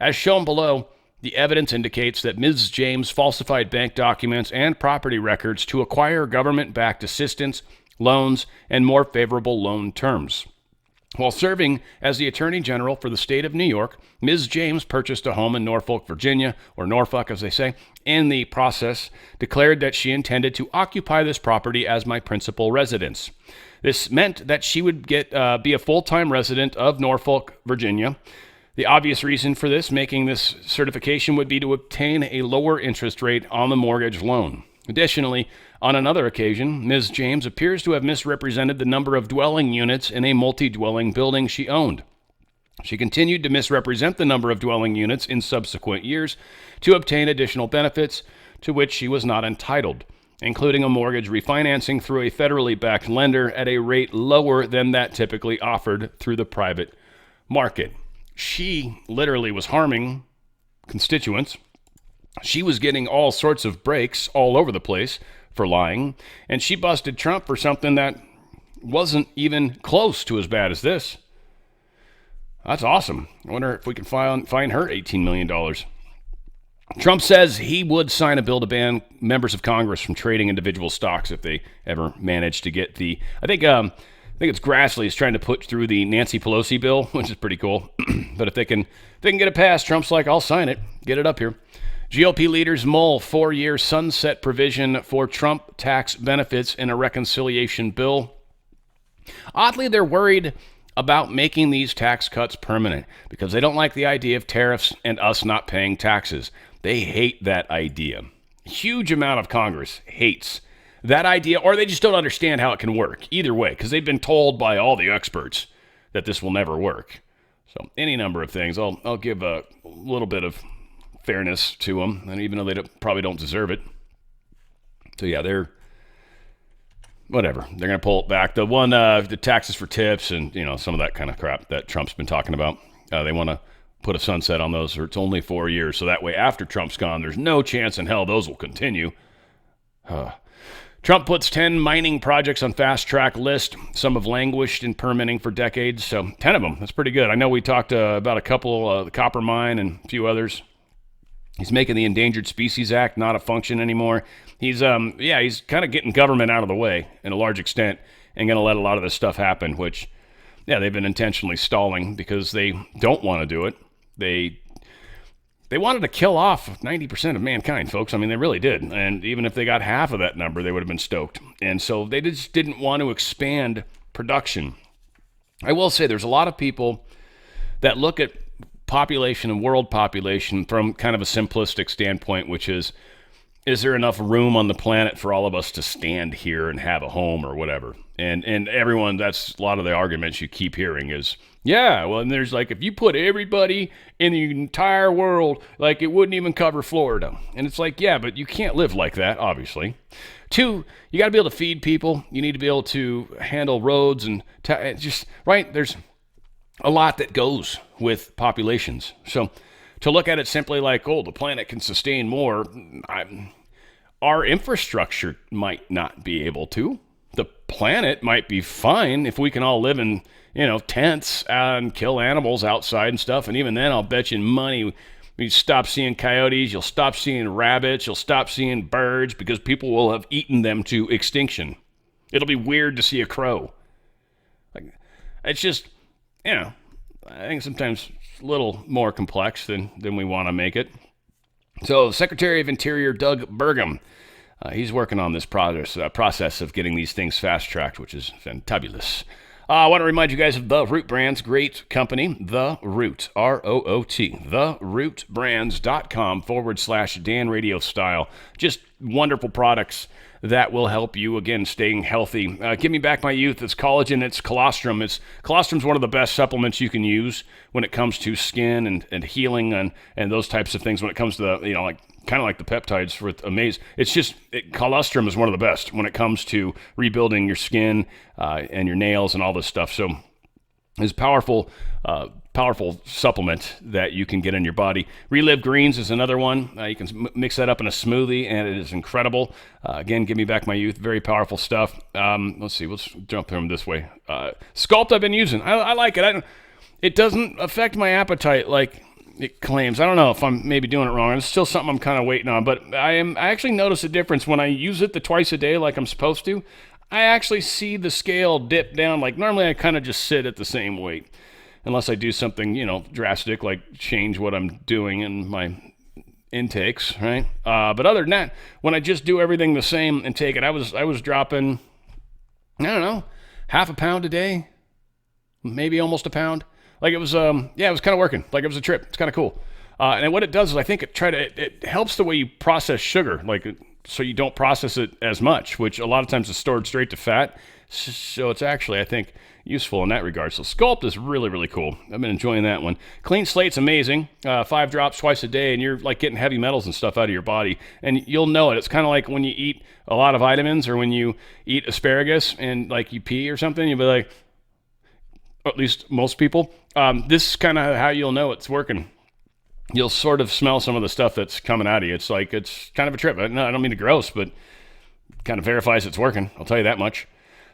As shown below, the evidence indicates that Ms. James falsified bank documents and property records to acquire government-backed assistance, loans, and more favorable loan terms. While serving as the Attorney General for the state of New York, Ms. James purchased a home in Norfolk, Virginia, or Norfolk as they say, in the process declared that she intended to occupy this property as my principal residence. This meant that she would be a full-time resident of Norfolk, Virginia. The obvious reason for this, making this certification, would be to obtain a lower interest rate on the mortgage loan. Additionally, on another occasion, Ms. James appears to have misrepresented the number of dwelling units in a multi-dwelling building she owned. She continued to misrepresent the number of dwelling units in subsequent years to obtain additional benefits to which she was not entitled, including a mortgage refinancing through a federally backed lender at a rate lower than that typically offered through the private market. She literally was harming constituents. She was getting all sorts of breaks all over the place for lying, and she busted Trump for something that wasn't even close to as bad as this. That's awesome. I wonder if we can fine her $18 million. Trump says he would sign a bill to ban members of Congress from trading individual stocks if they ever manage to get the... I think it's Grassley is trying to put through the Nancy Pelosi bill, which is pretty cool. But if they can get it passed, Trump's like, I'll sign it. Get it up here. GOP leaders mull 4-year sunset provision for Trump tax benefits in a reconciliation bill. Oddly, they're worried about making these tax cuts permanent because they don't like the idea of tariffs and us not paying taxes. They hate that idea. A huge amount of Congress hates that idea, or they just don't understand how it can work. Either way, because they've been told by all the experts that this will never work. So any number of things. I'll give a little bit of fairness to them, and even though they probably don't deserve it. So yeah, they're whatever. They're going to pull it back. The one, the taxes for tips and some of that kind of crap that Trump's been talking about. They want to put a sunset on those, or it's only 4 years, so that way after Trump's gone, there's no chance in hell those will continue. Trump puts 10 mining projects on fast-track list. Some have languished in permitting for decades, so 10 of them. That's pretty good. I know we talked about a couple, the copper mine and a few others. He's making the Endangered Species Act not a function anymore. He's he's kind of getting government out of the way in a large extent and going to let a lot of this stuff happen, which, they've been intentionally stalling because they don't want to do it. They wanted to kill off 90% of mankind, folks. I mean, they really did. And even if they got half of that number, they would have been stoked. And so they just didn't want to expand production. I will say there's a lot of people that look at population and world population from kind of a simplistic standpoint, which is there enough room on the planet for all of us to stand here and have a home or whatever? And everyone, that's a lot of the arguments you keep hearing is, yeah, well, and there's like, if you put everybody in the entire world, like it wouldn't even cover Florida. And it's like, yeah, but you can't live like that, obviously. 2, you got to be able to feed people. You need to be able to handle roads and just, right? There's a lot that goes with populations. So to look at it simply like, oh, the planet can sustain more, our infrastructure might not be able to. The planet might be fine if we can all live in, tents and kill animals outside and stuff. And even then, I'll bet you money you stop seeing coyotes, you'll stop seeing rabbits, you'll stop seeing birds because people will have eaten them to extinction. It'll be weird to see a crow. Like, it's just, I think sometimes it's a little more complex than we want to make it. So, Secretary of Interior Doug Burgum, he's working on this process of getting these things fast-tracked, which is fantabulous. I want to remind you guys of The Root Brands, great company, The Root, R-O-O-T, therootbrands.com/Dan Radio Style. Just wonderful products that will help you, again, staying healthy. Give me back my youth. It's collagen, it's colostrum. Colostrum is one of the best supplements you can use when it comes to skin and healing and those types of things. When it comes to the, kind of like the peptides for Amaze. It's just, colostrum is one of the best when it comes to rebuilding your skin and your nails and all this stuff. So it's powerful supplement that you can get in your body. Relive Greens is another one. You can mix that up in a smoothie, and it is incredible. Again, give me back my youth. Very powerful stuff. Let's see. Let's jump from this way. Sculpt I've been using. I like it. It doesn't affect my appetite like it claims. I don't know if I'm maybe doing it wrong. It's still something I'm kind of waiting on, but I actually notice a difference when I use it the twice a day like I'm supposed to. I actually see the scale dip down. Like normally I kind of just sit at the same weight unless I do something, drastic, like change what I'm doing in my intakes, right? But other than that, when I just do everything the same and take it, I was dropping, I don't know, half a pound a day, maybe almost a pound. Like it was, it was kind of working. Like it was a trip. It's kind of cool. And what it does is I think it helps the way you process sugar, so you don't process it as much, which a lot of times is stored straight to fat. So it's actually, I think, useful in that regard. So Sculpt is really, really cool. I've been enjoying that one. Clean Slate's amazing. 5 drops twice a day, and you're like getting heavy metals and stuff out of your body. And you'll know it. It's kind of like when you eat a lot of vitamins or when you eat asparagus and like you pee or something, you'll be like, or at least most people, this is kind of how you'll know it's working. You'll sort of smell some of the stuff that's coming out of you. It's like, it's kind of a trip. I don't mean to gross, but kind of verifies it's working. I'll tell you that much.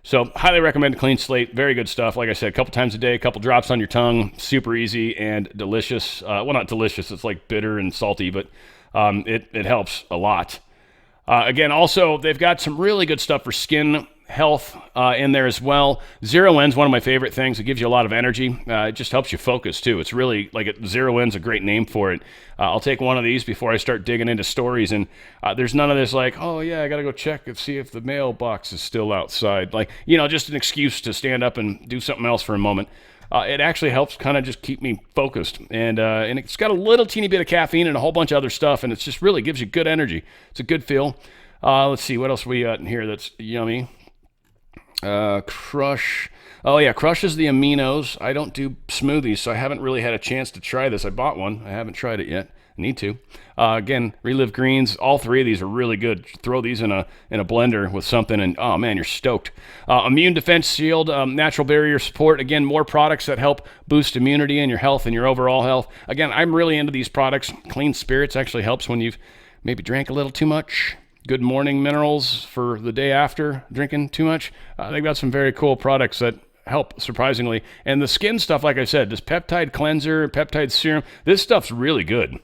So highly recommend Clean Slate. Very good stuff. Like I said, a couple times a day, a couple drops on your tongue. Super easy and delicious. Well, not delicious. It's like bitter and salty, but it helps a lot. Again, also, they've got some really good stuff for skin health in there as well. Zero N's one of my favorite things. It gives you a lot of energy. It just helps you focus too. It's really Zero N's a great name for it. I'll take one of these before I start digging into stories, and there's none of this like, oh yeah, I gotta go check and see if the mailbox is still outside. Just an excuse to stand up and do something else for a moment. It actually helps kind of just keep me focused, and it's got a little teeny bit of caffeine and a whole bunch of other stuff, and it's just really gives you good energy. It's a good feel. Let's see what else we got in here that's yummy. Crush. Oh yeah, Crush is the aminos. I don't do smoothies, so I haven't really had a chance to try this. I bought one. I haven't tried it yet. I need to. Again, Relive Greens. All 3 of these are really good. Throw these in a blender with something, and oh man, you're stoked. Immune Defense Shield, Natural Barrier Support. Again, more products that help boost immunity and your health and your overall health. Again, I'm really into these products. Clean Spirits actually helps when you've maybe drank a little too much. Good morning minerals for the day after drinking too much. They've got some very cool products that help, surprisingly. And the skin stuff, like I said, this peptide cleanser, peptide serum, this stuff's really good.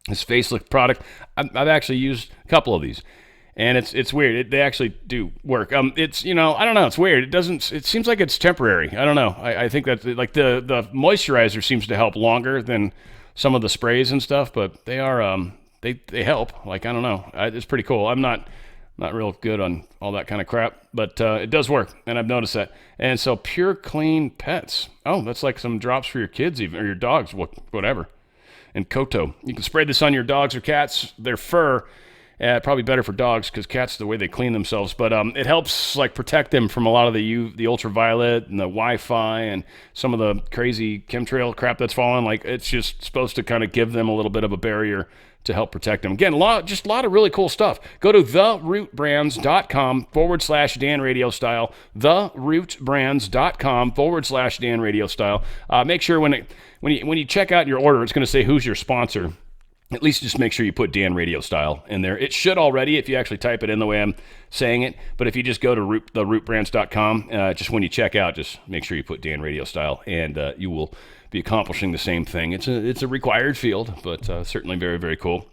This facelift product, I've actually used a couple of these, and it's weird. They actually do work. It's, I don't know, it's weird. It seems like it's temporary. I don't know. I think that like the moisturizer seems to help longer than some of the sprays and stuff, but they are, they help. Like, I don't know. It's pretty cool. I'm not Not real good on all that kind of crap, but it does work, and I've noticed that. And so Pure Clean Pets. Oh, that's like some drops for your kids even, or your dogs, whatever. And Koto. You can spray this on your dogs or cats, their fur. Probably better for dogs because cats, the way they clean themselves. But it helps like protect them from a lot of the ultraviolet and the Wi-Fi and some of the crazy chemtrail crap that's falling. Like it's just supposed to kind of give them a little bit of a barrier to help protect them. Again, a lot of really cool stuff. Go to therootbrands.com/Dan Radio Style. Therootbrands.com/Dan Radio Style. Make sure when you check out your order, it's going to say who's your sponsor. At least just make sure you put Dan Radio Style in there. It should already if you actually type it in the way I'm saying it. But if you just go to therootbrands.com, just when you check out, just make sure you put Dan Radio Style, and you will be accomplishing the same thing. It's a required field, but certainly very, very cool.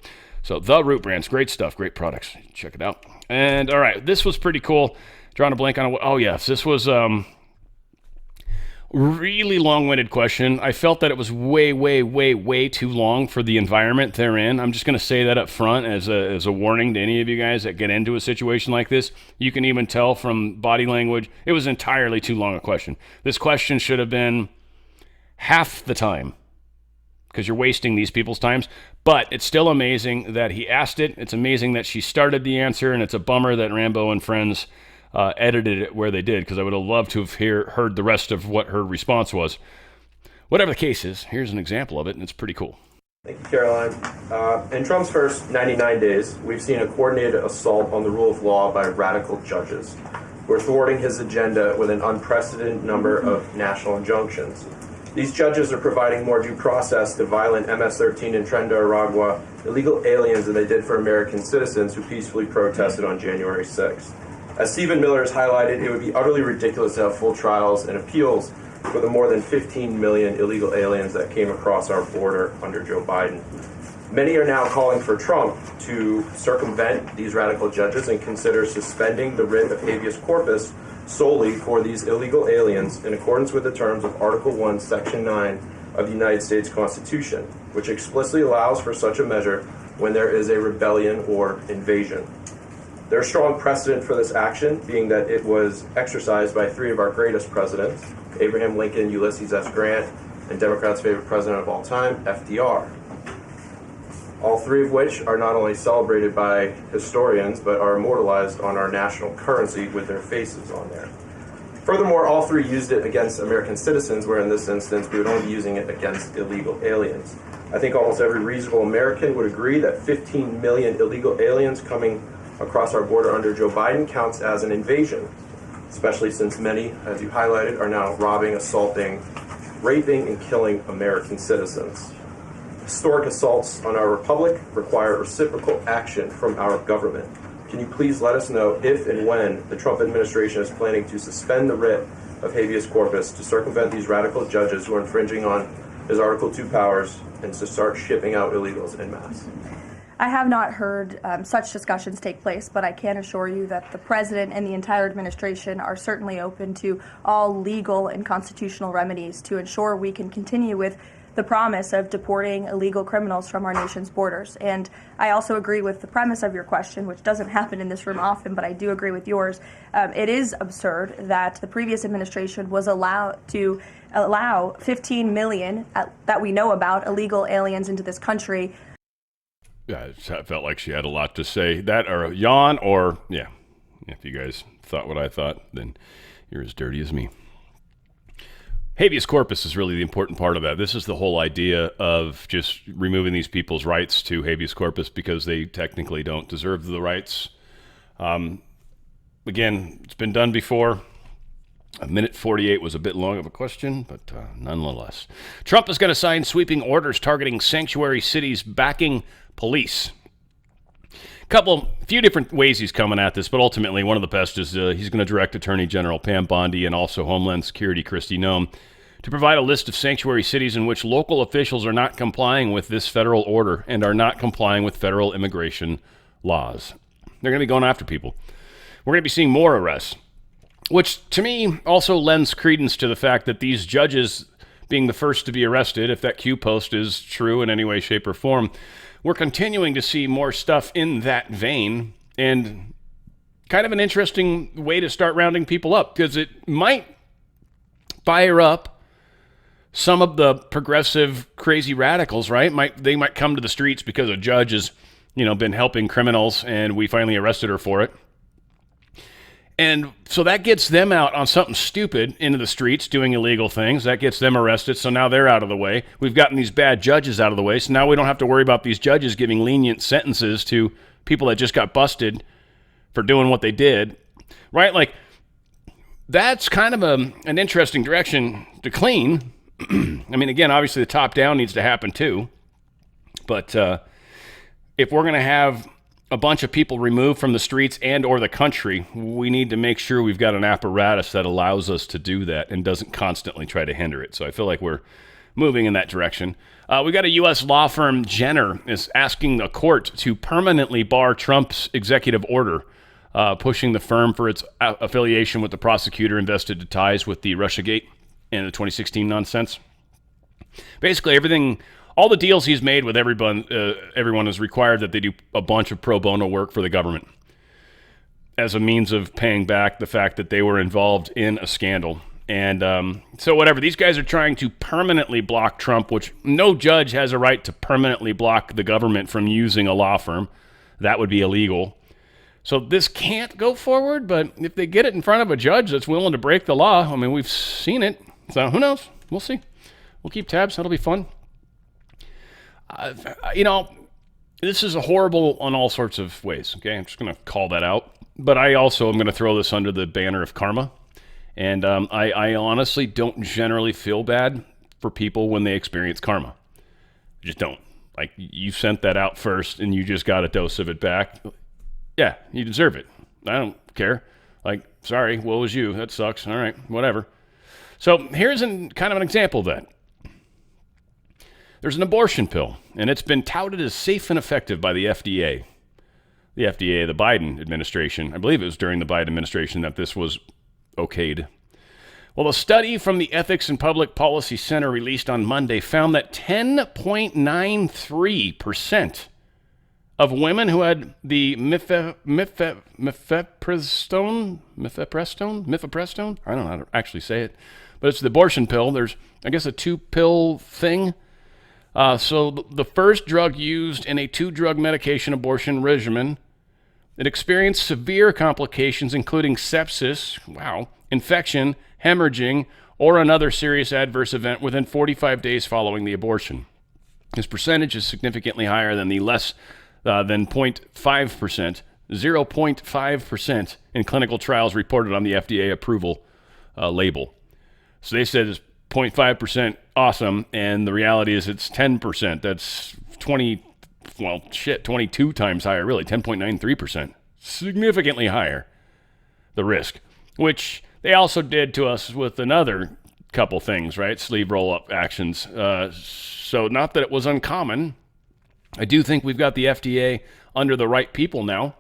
So The Root Brands, great stuff, great products. Check it out. And all right, this was pretty cool. Drawing a blank on it. Oh yes, this was really long-winded question. I felt that it was way, way, way, way too long for the environment they're in. I'm just going to say that up front as a warning to any of you guys that get into a situation like this. You can even tell from body language, it was entirely too long a question. This question should have been half the time because you're wasting these people's times. But it's still amazing that he asked it. It's amazing that she started the answer, and it's a bummer that Rambo and friends edited it where they did, because I would have loved to have heard the rest of what her response was. Whatever the case is, here's an example of it, and it's pretty cool. Thank you, Caroline. In Trump's first 99 days, we've seen a coordinated assault on the rule of law by radical judges who are thwarting his agenda with an unprecedented number of national injunctions. These judges are providing more due process to violent MS-13 and Tren de Aragua illegal aliens than they did for American citizens who peacefully protested on January 6th. As Stephen Miller has highlighted, it would be utterly ridiculous to have full trials and appeals for the more than 15 million illegal aliens that came across our border under Joe Biden. Many are now calling for Trump to circumvent these radical judges and consider suspending the writ of habeas corpus solely for these illegal aliens in accordance with the terms of Article 1, Section 9 of the United States Constitution, which explicitly allows for such a measure when there is a rebellion or invasion. There's strong precedent for this action, being that it was exercised by three of our greatest presidents, Abraham Lincoln, Ulysses S. Grant, and Democrats' favorite president of all time, FDR. All three of which are not only celebrated by historians, but are immortalized on our national currency with their faces on there. Furthermore, all three used it against American citizens, where in this instance, we would only be using it against illegal aliens. I think almost every reasonable American would agree that 15 million illegal aliens coming across our border under Joe Biden counts as an invasion, especially since many, as you highlighted, are now robbing, assaulting, raping, and killing American citizens. Historic assaults on our republic require reciprocal action from our government. Can you please let us know if and when the Trump administration is planning to suspend the writ of habeas corpus to circumvent these radical judges who are infringing on his Article 2 powers and to start shipping out illegals en masse? I have not heard such discussions take place, but I can assure you that the president and the entire administration are certainly open to all legal and constitutional remedies to ensure we can continue with the promise of deporting illegal criminals from our nation's borders. And I also agree with the premise of your question, which doesn't happen in this room often, but I do agree with yours. It is absurd that the previous administration was allowed to allow 15 million that we know about illegal aliens into this country. Yeah, I felt like she had a lot to say. That or a yawn, or, yeah, if you guys thought what I thought, then you're as dirty as me. Habeas corpus is really the important part of that. This is the whole idea of just removing these people's rights to habeas corpus because they technically don't deserve the rights. Again, it's been done before. A minute 48 was a bit long of a question, but nonetheless. Trump is going to sign sweeping orders targeting sanctuary cities backing police. Few different ways he's coming at this, but ultimately one of the best is he's going to direct Attorney General Pam Bondi and also Homeland Security Kristi Noem to provide a list of sanctuary cities in which local officials are not complying with this federal order and are not complying with federal immigration laws. They're going to be going after people. We're going to be seeing more arrests, which to me also lends credence to the fact that these judges being the first to be arrested, if that Q post is true in any way, shape, or form, we're continuing to see more stuff in that vein. And kind of an interesting way to start rounding people up, because it might fire up some of the progressive crazy radicals, right? They might come to the streets because a judge has, been helping criminals and we finally arrested her for it. And so that gets them out on something stupid into the streets doing illegal things. That gets them arrested. So now they're out of the way. We've gotten these bad judges out of the way. So now we don't have to worry about these judges giving lenient sentences to people that just got busted for doing what they did, right? Like, that's kind of an interesting direction to clean. I mean, again, obviously the top down needs to happen too. But if we're going to have a bunch of people removed from the streets and or the country, we need to make sure we've got an apparatus that allows us to do that and doesn't constantly try to hinder it. So I feel like we're moving in that direction. We got a U.S. law firm, Jenner, is asking the court to permanently bar Trump's executive order, pushing the firm for its affiliation with the prosecutor invested to ties with the Russiagate and the 2016 nonsense. Basically, all the deals he's made with everyone is required that they do a bunch of pro bono work for the government as a means of paying back the fact that they were involved in a scandal. And so whatever, these guys are trying to permanently block Trump, which no judge has a right to permanently block the government from using a law firm. That would be illegal. So this can't go forward, but if they get it in front of a judge that's willing to break the law, I mean, we've seen it. So who knows? We'll see. We'll keep tabs. That'll be fun. This is horrible on all sorts of ways, okay? I'm just going to call that out. But I also am going to throw this under the banner of karma. And I honestly don't generally feel bad for people when they experience karma. I just don't. Like, you sent that out first and you just got a dose of it back. Yeah, you deserve it. I don't care. Like, sorry, woe was you. That sucks. All right, whatever. So here's kind of an example of that. There's an abortion pill, and it's been touted as safe and effective by the FDA. The FDA, the Biden administration. I believe it was during the Biden administration that this was okayed. Well, a study from the Ethics and Public Policy Center released on Monday found that 10.93% of women who had the mifepristone? I don't know how to actually say it, but it's the abortion pill. There's, I guess, a 2-pill thing. So the first drug used in a 2-drug medication abortion regimen, it experienced severe complications, including sepsis, infection, hemorrhaging, or another serious adverse event within 45 days following the abortion. This percentage is significantly higher than the less than 0.5% in clinical trials reported on the FDA approval label. So they said it's 0.5% awesome, and the reality is it's 10%. That's 22 times higher, really, 10.93%. Significantly higher, the risk, which they also did to us with another couple things, right? Sleeve roll-up actions. So not that it was uncommon. I do think we've got the FDA under the right people now,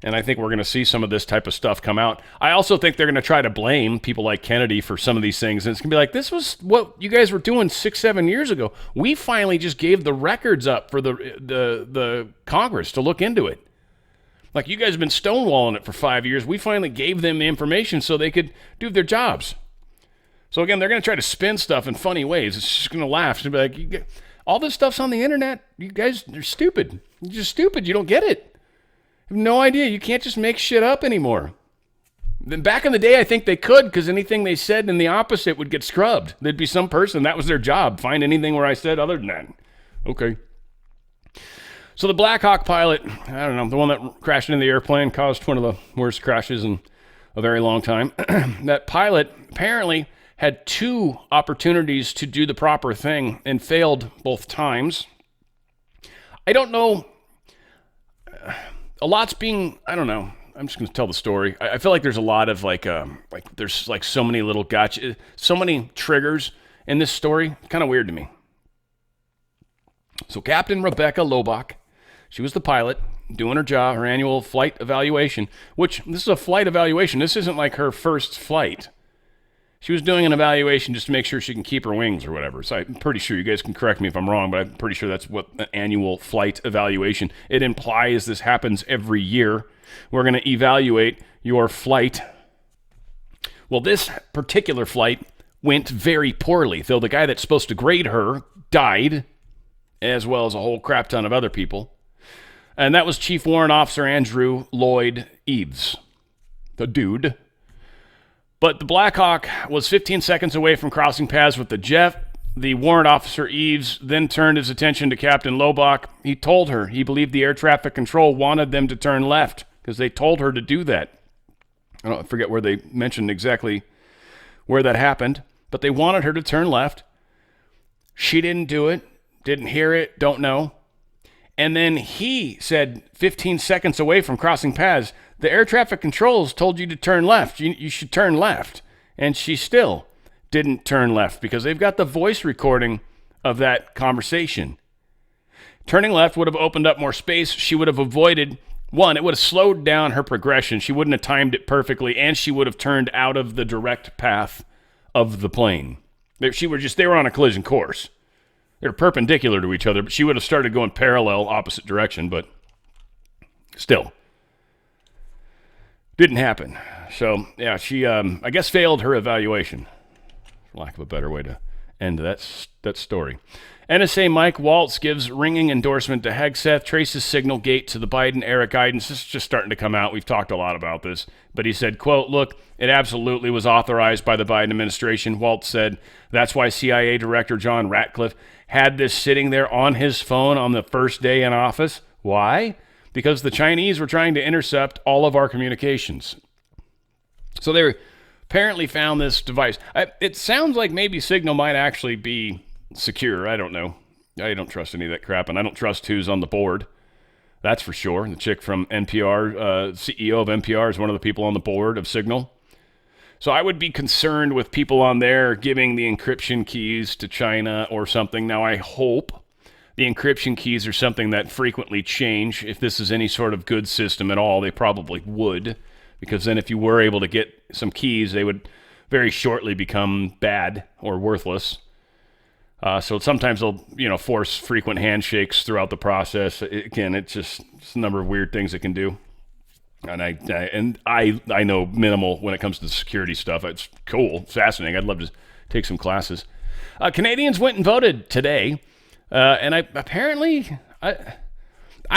and I think we're going to see some of this type of stuff come out. I also think they're going to try to blame people like Kennedy for some of these things. And it's going to be like, this was what you guys were doing 6-7 years ago. We finally just gave the records up for the Congress to look into it. Like, you guys have been stonewalling it for 5 years. We finally gave them the information so they could do their jobs. So again, they're going to try to spin stuff in funny ways. It's just going to laugh. It's going to be like, all this stuff's on the internet. You guys are stupid. You're just stupid. You don't get it. You have no idea. You can't just make shit up anymore. Then back in the day, I think they could, because anything they said in the opposite would get scrubbed. There'd be some person, that was their job, find anything where I said other than that. Okay. So the Blackhawk pilot, I don't know, the one that crashed into the airplane, caused one of the worst crashes in a very long time. That pilot apparently had 2 opportunities to do the proper thing and failed both times. I don't know. A lot's being, I don't know. I'm just going to tell the story. I feel like there's a lot of there's like so many little gotcha, so many triggers in this story. Kind of weird to me. So Captain Rebecca Lobach, she was the pilot doing her job, her annual flight evaluation, which this is a flight evaluation. This isn't like her first flight. She was doing an evaluation just to make sure she can keep her wings or whatever. So I'm pretty sure, you guys can correct me if I'm wrong, but I'm pretty sure that's what an annual flight evaluation. It implies this happens every year. We're going to evaluate your flight. Well, this particular flight went very poorly, though the guy that's supposed to grade her died, as well as a whole crap ton of other people. And that was Chief Warrant Officer Andrew Lloyd Eves, the dude. But the Blackhawk was 15 seconds away from crossing paths with the jet. The warrant officer, Eves, then turned his attention to Captain Lobach. He told her he believed the air traffic control wanted them to turn left because they told her to do that. I forget where they mentioned exactly where that happened, but they wanted her to turn left. She didn't do it, didn't hear it, don't know. And then he said 15 seconds away from crossing paths, the air traffic controls told you to turn left. You should turn left. And she still didn't turn left because they've got the voice recording of that conversation. Turning left would have opened up more space. She would have avoided, one, it would have slowed down her progression. She wouldn't have timed it perfectly, and she would have turned out of the direct path of the plane. They were on a collision course. They're perpendicular to each other, but she would have started going parallel, opposite direction, but still. Didn't happen. So, yeah, she, I guess, failed her evaluation, for lack of a better way to end that story. NSA Mike Waltz gives ringing endorsement to Hegseth, traces signal gate to the Biden-era guidance. This is just starting to come out. We've talked a lot about this. But he said, quote, look, it absolutely was authorized by the Biden administration. Waltz said, that's why CIA Director John Ratcliffe had this sitting there on his phone on the first day in office. Why? Because the Chinese were trying to intercept all of our communications. So they apparently found this device. It sounds like maybe Signal might actually be secure. I don't know. I don't trust any of that crap, and I don't trust who's on the board. That's for sure. The chick from NPR, CEO of NPR, is one of the people on the board of Signal. So I would be concerned with people on there giving the encryption keys to China or something. Now, I hope the encryption keys are something that frequently change. If this is any sort of good system at all, they probably would, because then if you were able to get some keys, they would very shortly become bad or worthless. So sometimes they'll, force frequent handshakes throughout the process. Again, it's a number of weird things it can do. And I know minimal when it comes to security stuff. It's cool, fascinating. I'd love to take some classes. Canadians went and voted today, and I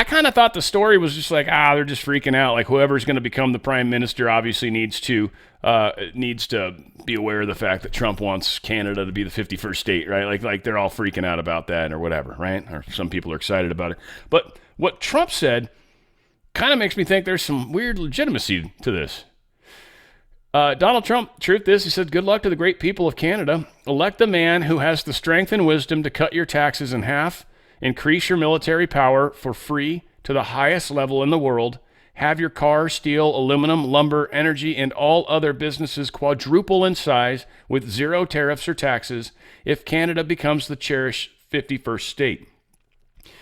kind of thought the story was just like, they're just freaking out. Like whoever's going to become the prime minister obviously needs to be aware of the fact that Trump wants Canada to be the 51st state, right? Like they're all freaking out about that or whatever, right? Or some people are excited about it. But what Trump said kind of makes me think there's some weird legitimacy to this. Donald Trump, truth is, he said, good luck to the great people of Canada. Elect the man who has the strength and wisdom to cut your taxes in half, increase your military power for free to the highest level in the world, have your car, steel, aluminum, lumber, energy, and all other businesses quadruple in size with zero tariffs or taxes if Canada becomes the cherished 51st state.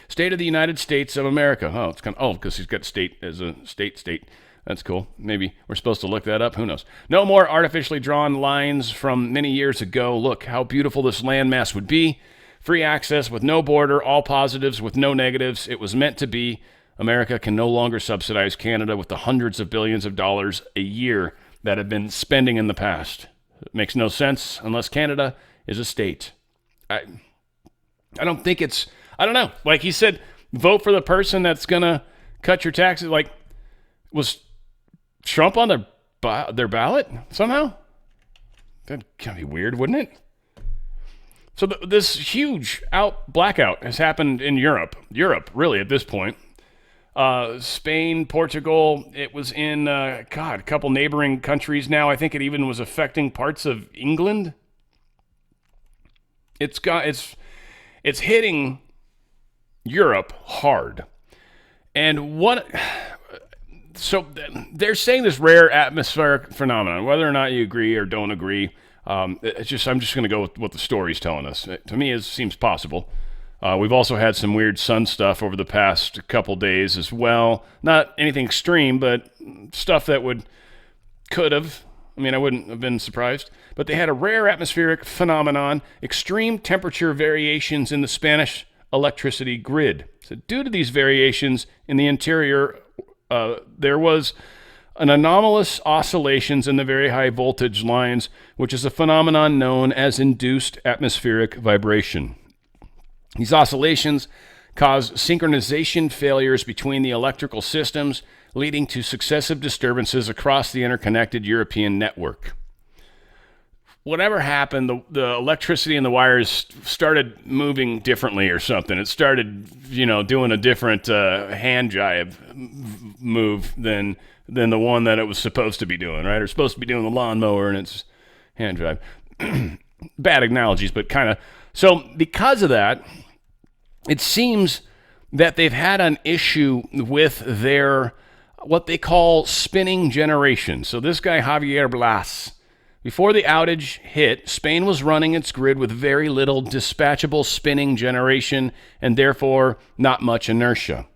State of the United States of America. Oh, it's because he's got state as a state. That's cool. Maybe we're supposed to look that up. Who knows? No more artificially drawn lines from many years ago. Look how beautiful this landmass would be. Free access with no border, all positives with no negatives. It was meant to be. America can no longer subsidize Canada with the hundreds of billions of dollars a year that have been spending in the past. It makes no sense unless Canada is a state. I don't think it's... I don't know. Like he said, vote for the person that's going to cut your taxes. Like, was Trump on their ballot somehow? That'd kind of be weird, wouldn't it? So this huge blackout has happened in Europe. Europe, really, at this point. Spain, Portugal. It was in, a couple neighboring countries now. I think it even was affecting parts of England. It's hitting Europe hard. And so they're saying this rare atmospheric phenomenon, whether or not you agree or don't agree. I'm just going to go with what the story's telling us. To me, it seems possible. We've also had some weird sun stuff over the past couple days as well. Not anything extreme, but stuff that could have. I mean, I wouldn't have been surprised. but they had a rare atmospheric phenomenon, extreme temperature variations in the Spanish electricity grid. So due to these variations in the interior, there was an anomalous oscillations in the very high voltage lines, which is a phenomenon known as induced atmospheric vibration. These oscillations cause synchronization failures between the electrical systems, leading to successive disturbances across the interconnected European network. Whatever happened, the electricity in the wires started moving differently or something. It started, doing a different hand jive move than the one that it was supposed to be doing, right? Or supposed to be doing the lawnmower and it's hand drive. Bad analogies, but kind of. So because of that, it seems that they've had an issue with their, what they call spinning generation. So this guy, Javier Blas, before the outage hit, Spain was running its grid with very little dispatchable spinning generation and therefore not much inertia.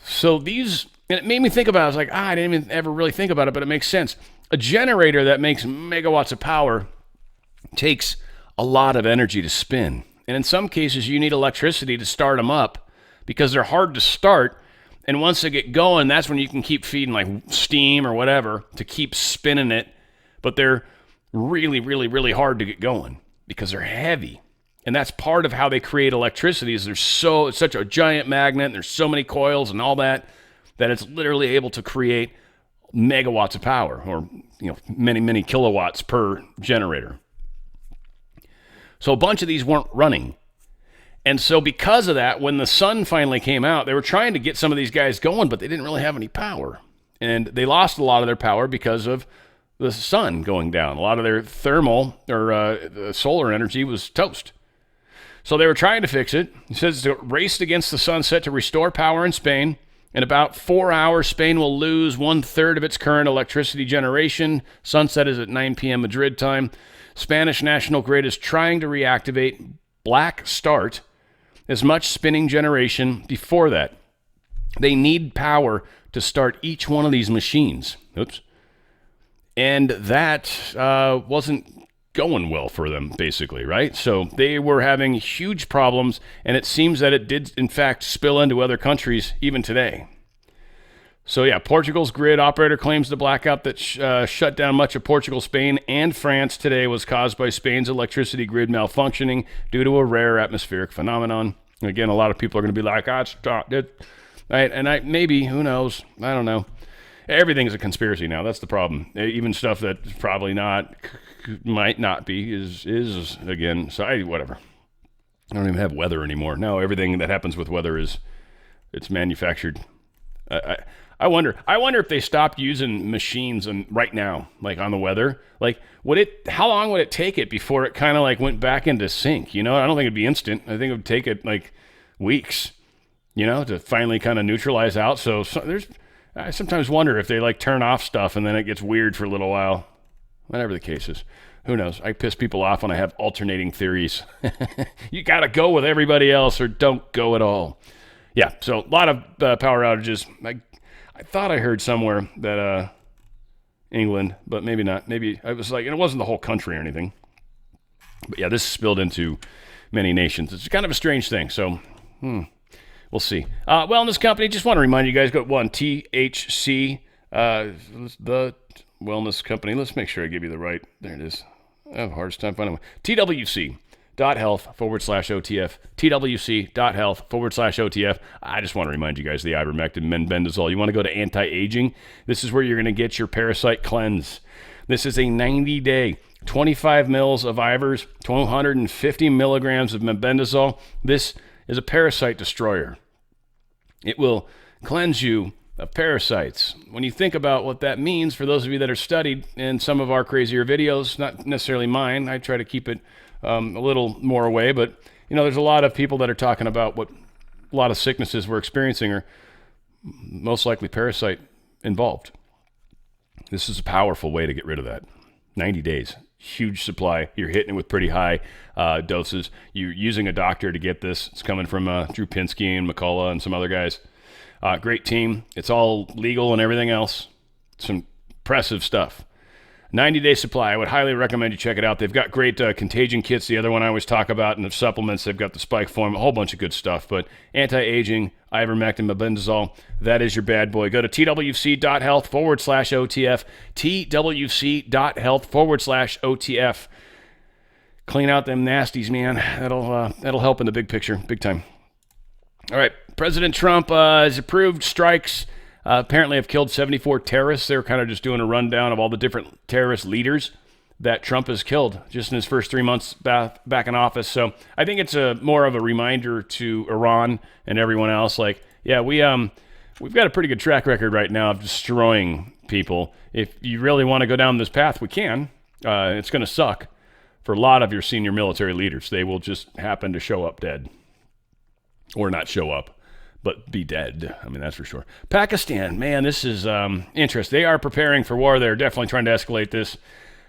So these, and it made me think about it. I was like, I didn't even ever really think about it, but it makes sense. A generator that makes megawatts of power takes a lot of energy to spin. And in some cases, you need electricity to start them up because they're hard to start. And once they get going, that's when you can keep feeding like steam or whatever to keep spinning it. But they're really, really, really hard to get going because they're heavy. And that's part of how they create electricity is it's such a giant magnet. And there's so many coils and all that it's literally able to create megawatts of power or, many, many kilowatts per generator. So a bunch of these weren't running. And so because of that, when the sun finally came out, they were trying to get some of these guys going, but they didn't really have any power. And they lost a lot of their power because of the sun going down. A lot of their thermal or solar energy was toast. So they were trying to fix it. It says it raced against the sunset to restore power in Spain. In about 4 hours, Spain will lose 1/3 of its current electricity generation. Sunset is at 9 p.m. Madrid time. Spanish National Grid is trying to reactivate black start as much spinning generation before that. They need power to start each one of these machines. Oops. And that wasn't going well for them, basically, right? So they were having huge problems, and it seems that it did, in fact, spill into other countries even today. So yeah, Portugal's grid operator claims the blackout that shut down much of Portugal, Spain, and France today was caused by Spain's electricity grid malfunctioning due to a rare atmospheric phenomenon. Again, a lot of people are going to be like, it's not it. Right? And maybe, who knows? I don't know. Everything's a conspiracy now. That's the problem. Even stuff that's probably not, might not be, is again, so whatever. I don't even have weather anymore. No, everything that happens with weather it's manufactured. I wonder if they stopped using machines right now, like on the weather, like how long would it take it before it kind of like went back into sync? I don't think it'd be instant. I think it would take it like weeks, to finally kind of neutralize out. So I sometimes wonder if they like turn off stuff and then it gets weird for a little while. Whatever the case is, who knows? I piss people off when I have alternating theories. You got to go with everybody else or don't go at all. Yeah, so a lot of power outages. I thought I heard somewhere that England, but maybe not. Maybe I was like, and it wasn't the whole country or anything. But yeah, this spilled into many nations. It's kind of a strange thing. So we'll see. Wellness company, just want to remind you guys, go one, THC, the wellness company. Let's make sure I give you the right. There it is. I have a hard time finding one. TWC.health/OTF. TWC.health/OTF. I just want to remind you guys the ivermectin, mebendazole. You want to go to anti-aging? This is where you're going to get your parasite cleanse. This is a 90-day, 25 mils of Ivers, 250 milligrams of mebendazole. This is a parasite destroyer. It will cleanse you of parasites. When you think about what that means, for those of you that are studied in some of our crazier videos, not necessarily mine, I try to keep it a little more away, but there's a lot of people that are talking about what a lot of sicknesses we're experiencing are most likely parasite involved. This is a powerful way to get rid of that. 90 days, huge supply. You're hitting it with pretty high doses. You're using a doctor to get this. It's coming from Drew Pinsky and McCullough and some other guys. Great team. It's all legal and everything else. Some impressive stuff. 90-day supply. I would highly recommend you check it out. They've got great contagion kits, the other one I always talk about, and the supplements. They've got the spike form, a whole bunch of good stuff. But anti-aging, ivermectin, mebendazole, that is your bad boy. Go to twc.health/OTF, twc.health/OTF. Clean out them nasties, man. That'll help in the big picture, big time. All right, President Trump has approved strikes. Apparently have killed 74 terrorists. They were kind of just doing a rundown of all the different terrorist leaders that Trump has killed just in his first 3 months back in office. So I think it's more of a reminder to Iran and everyone else. Like, yeah, we've got a pretty good track record right now of destroying people. If you really want to go down this path, we can. It's going to suck for a lot of your senior military leaders. They will just happen to show up dead. Or not show up, but be dead. I mean, that's for sure. Pakistan, man, this is interesting. They are preparing for war. They're definitely trying to escalate this.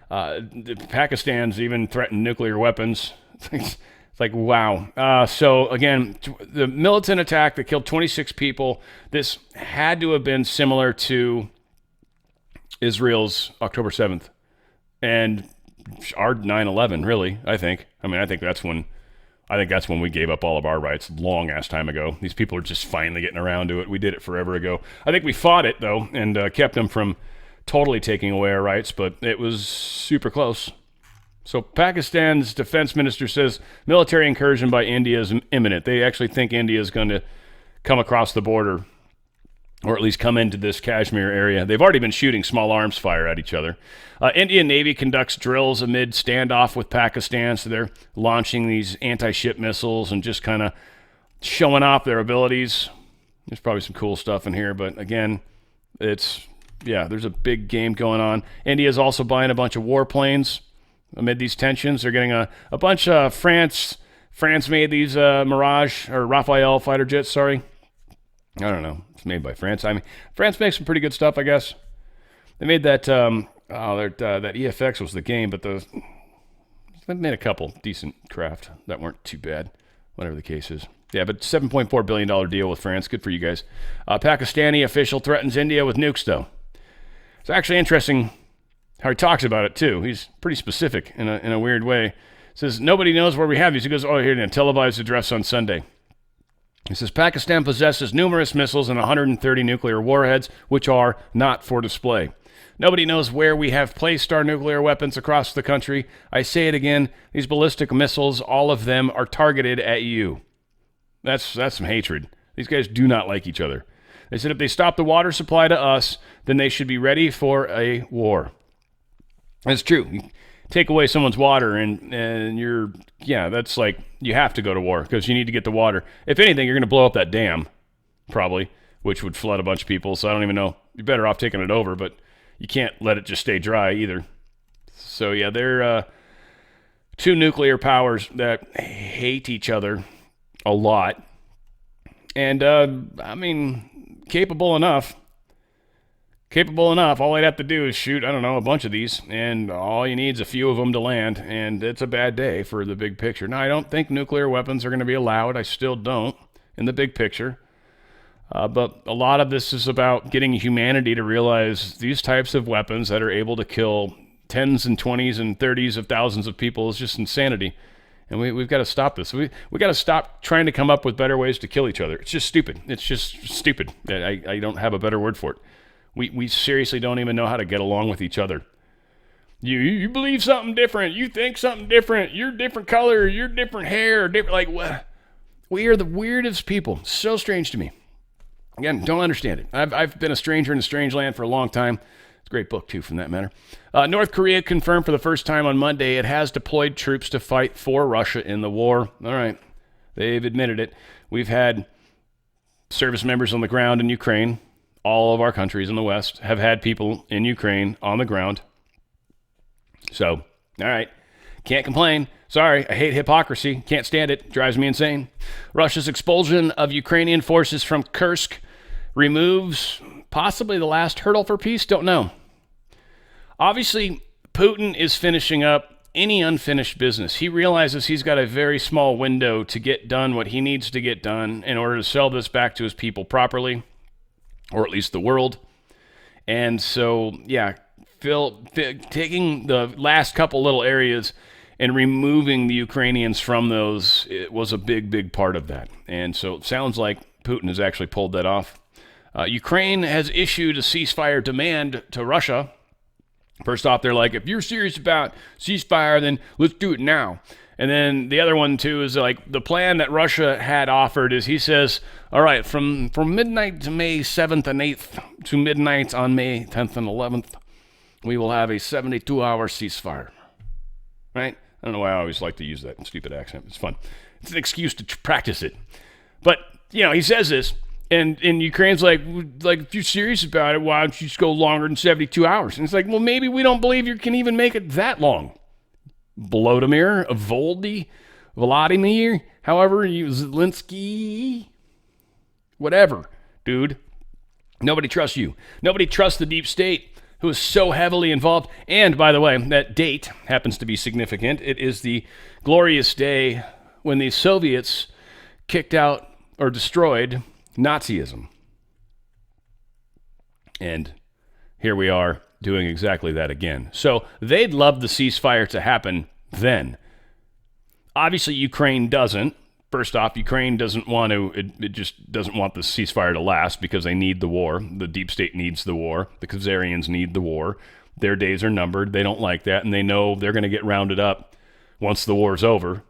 Pakistan's even threatened nuclear weapons. It's like, wow. So, again, the militant attack that killed 26 people, this had to have been similar to Israel's October 7th and our 9/11, really, I think. I mean, I think that's when we gave up all of our rights long ass time ago. These people are just finally getting around to it. We did it forever ago. I think we fought it, though, and kept them from totally taking away our rights, but it was super close. So Pakistan's defense minister says military incursion by India is imminent. They actually think India is going to come across the border, or at least come into this Kashmir area. They've already been shooting small arms fire at each other. Indian Navy conducts drills amid standoff with Pakistan, so they're launching these anti-ship missiles and just kind of showing off their abilities. There's probably some cool stuff in here, but again, there's a big game going on. India's also buying a bunch of warplanes amid these tensions. They're getting a bunch of France made these Mirage, or Rafale fighter jets, sorry. I don't know. It's made by France. I mean, France makes some pretty good stuff, I guess. They made that, that EFX was the game, but they made a couple decent craft that weren't too bad, whatever the case is. Yeah, but $7.4 billion deal with France. Good for you guys. Pakistani official threatens India with nukes, though. It's actually interesting how he talks about it, too. He's pretty specific in a weird way. Says, nobody knows where we have these. He goes, here, in a televised address on Sunday. He says, Pakistan possesses numerous missiles and 130 nuclear warheads, which are not for display. Nobody knows where we have placed our nuclear weapons across the country. I say it again, these ballistic missiles, all of them are targeted at you. That's some hatred. These guys do not like each other. They said if they stop the water supply to us, then they should be ready for a war. That's true. You take away someone's water and that's like, you have to go to war because you need to get the water. If anything, you're going to blow up that dam, probably, which would flood a bunch of people. So I don't even know. You're better off taking it over, but you can't let it just stay dry either. So yeah, they're two nuclear powers that hate each other a lot. And, capable enough. All they'd have to do is shoot, a bunch of these, and all you need is a few of them to land, and it's a bad day for the big picture. Now, I don't think nuclear weapons are going to be allowed. I still don't, in the big picture. But a lot of this is about getting humanity to realize these types of weapons that are able to kill tens and 20s and 30s of thousands of people is just insanity. And we've got to stop this. We got to stop trying to come up with better ways to kill each other. It's just stupid. I don't have a better word for it. We seriously don't even know how to get along with each other. You believe something different. You think something different. You're different color. You're different hair. What? We are the weirdest people. So strange to me. Again, don't understand it. I've been a stranger in a strange land for a long time. It's a great book, too, from that matter. North Korea confirmed for the first time on Monday it has deployed troops to fight for Russia in the war. All right. They've admitted it. We've had service members on the ground in Ukraine. All of our countries in the West have had people in Ukraine on the ground. So, all right. Can't complain. Sorry, I hate hypocrisy. Can't stand it. Drives me insane. Russia's expulsion of Ukrainian forces from Kursk removes possibly the last hurdle for peace. Don't know. Obviously, Putin is finishing up any unfinished business. He realizes he's got a very small window to get done what he needs to get done in order to sell this back to his people properly. Or at least the world. And so, taking the last couple little areas and removing the Ukrainians from those, it was a big, big part of that. And so it sounds like Putin has actually pulled that off. Ukraine has issued a ceasefire demand to Russia. First off, they're like, if you're serious about ceasefire, then let's do it now. And then the other one, too, is like the plan that Russia had offered is he says, all right, from midnight to May 7th and 8th to midnight on May 10th and 11th, we will have a 72-hour ceasefire. Right? I don't know why I always like to use that stupid accent. It's fun. It's an excuse to practice it. But, he says this, and Ukraine's like, if you're serious about it, why don't you just go longer than 72 hours? And it's like, well, maybe we don't believe you can even make it that long. Vladimir, however, Zelensky, whatever, dude. Nobody trusts you. Nobody trusts the deep state, who is so heavily involved. And, by the way, that date happens to be significant. It is the glorious day when the Soviets kicked out or destroyed Nazism. And here we are doing exactly that again. So they'd love the ceasefire to happen then. Obviously, Ukraine doesn't. First off, Ukraine doesn't want to, it just doesn't want the ceasefire to last because they need the war. The deep state needs the war. The Khazarians need the war. Their days are numbered. They don't like that, and they know they're going to get rounded up once the war's over.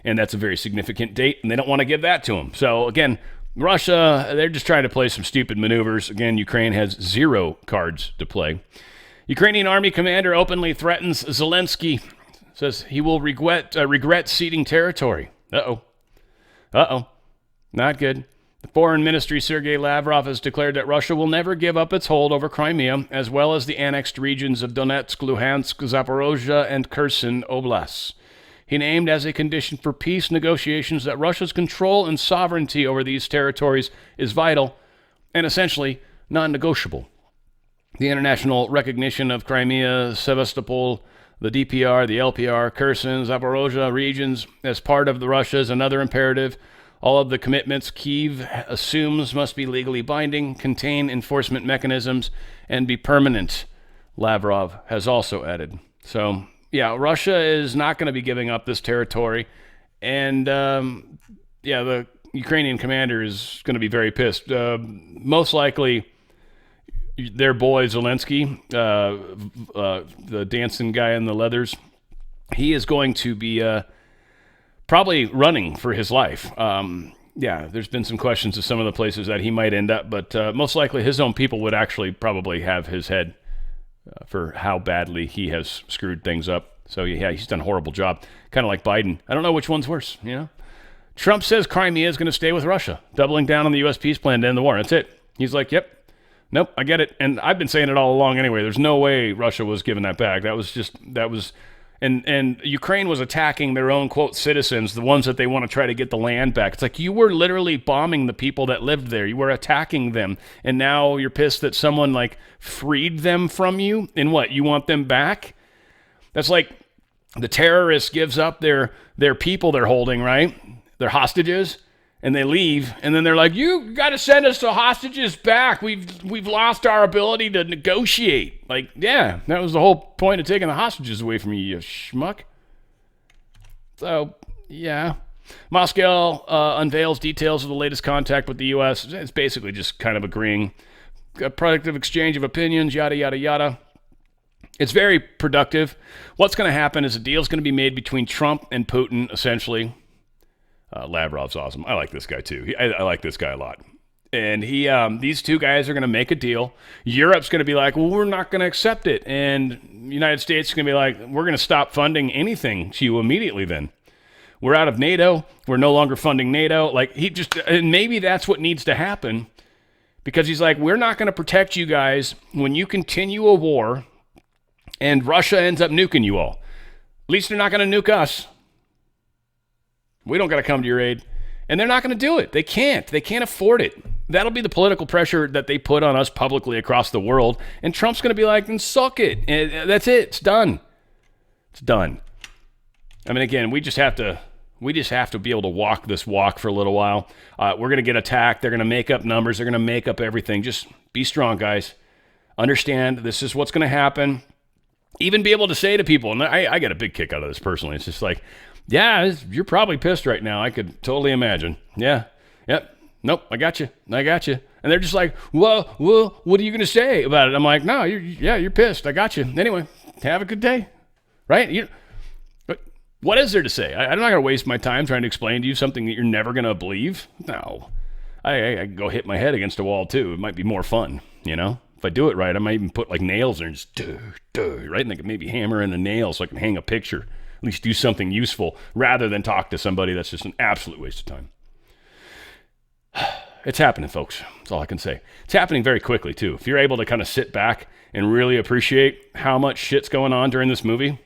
And that's a very significant date, and they don't want to give that to them. So, again, Russia, they're just trying to play some stupid maneuvers. Again, Ukraine has 0 cards to play. Ukrainian army commander openly threatens Zelensky. Says he will regret ceding territory. Uh-oh. Not good. The Foreign Ministry, Sergei Lavrov, has declared that Russia will never give up its hold over Crimea, as well as the annexed regions of Donetsk, Luhansk, Zaporozhye, and Kherson Oblasts. He named as a condition for peace negotiations that Russia's control and sovereignty over these territories is vital and essentially non-negotiable. The international recognition of Crimea, Sevastopol, the DPR, the LPR, Kherson, Zaporozhye regions as part of the Russia is another imperative. All of the commitments Kyiv assumes must be legally binding, contain enforcement mechanisms, and be permanent, Lavrov has also added. So, yeah, Russia is not going to be giving up this territory. And, the Ukrainian commander is going to be very pissed. Most likely, their boy Zelensky, the dancing guy in the leathers, he is going to be probably running for his life. There's been some questions of some of the places that he might end up, but most likely his own people would actually probably have his head for how badly he has screwed things up. So, yeah, he's done a horrible job, kind of like Biden. I don't know which one's worse, Trump says Crimea is going to stay with Russia, doubling down on the U.S. peace plan to end the war. That's it. He's like, yep. Nope, I get it. And I've been saying it all along anyway. There's no way Russia was giving that back. And Ukraine was attacking their own, quote, citizens, the ones that they want to try to get the land back. It's like you were literally bombing the people that lived there. You were attacking them. And now you're pissed that someone, freed them from you? And what, you want them back? That's like the terrorist gives up their people they're holding, right? Their hostages. And they leave, and then they're like, you got to send us the hostages back. We've lost our ability to negotiate. That was the whole point of taking the hostages away from you, you schmuck. So, yeah. Moscow unveils details of the latest contact with the U.S. It's basically just kind of agreeing. A productive exchange of opinions, yada, yada, yada. It's very productive. What's going to happen is a deal's going to be made between Trump and Putin, essentially. Lavrov's awesome. I like this guy too. I like this guy a lot. And these two guys are going to make a deal. Europe's going to be like, well, we're not going to accept it. And the United States is going to be like, we're going to stop funding anything to you immediately then. We're out of NATO. We're no longer funding NATO. And maybe that's what needs to happen because he's like, we're not going to protect you guys when you continue a war and Russia ends up nuking you all. At least they're not going to nuke us. We don't got to come to your aid. And they're not going to do it. They can't. They can't afford it. That'll be the political pressure that they put on us publicly across the world. And Trump's going to be like, then suck it. And that's it. It's done. It's done. I mean, again, we just have to be able to walk this walk for a little while. We're going to get attacked. They're going to make up numbers. They're going to make up everything. Just be strong, guys. understand this is what's going to happen. Even be able to say to people, and I get a big kick out of this personally. It's just like, yeah, you're probably pissed right now. I could totally imagine. Yeah. Yep. Nope. I got you. And they're just like, well, what are you going to say about it? I'm like, no, you're pissed. I got you. Anyway, have a good day. Right? What is there to say? I'm not going to waste my time trying to explain to you something that you're never going to believe. No. I go hit my head against a wall too. It might be more fun, If I do it right, I might even put like nails there and just right? And I could maybe hammer in a nail so I can hang a picture. At least do something useful rather than talk to somebody that's just an absolute waste of time. It's happening, folks. That's all I can say. It's happening very quickly, too. If you're able to kind of sit back and really appreciate how much shit's going on during this movie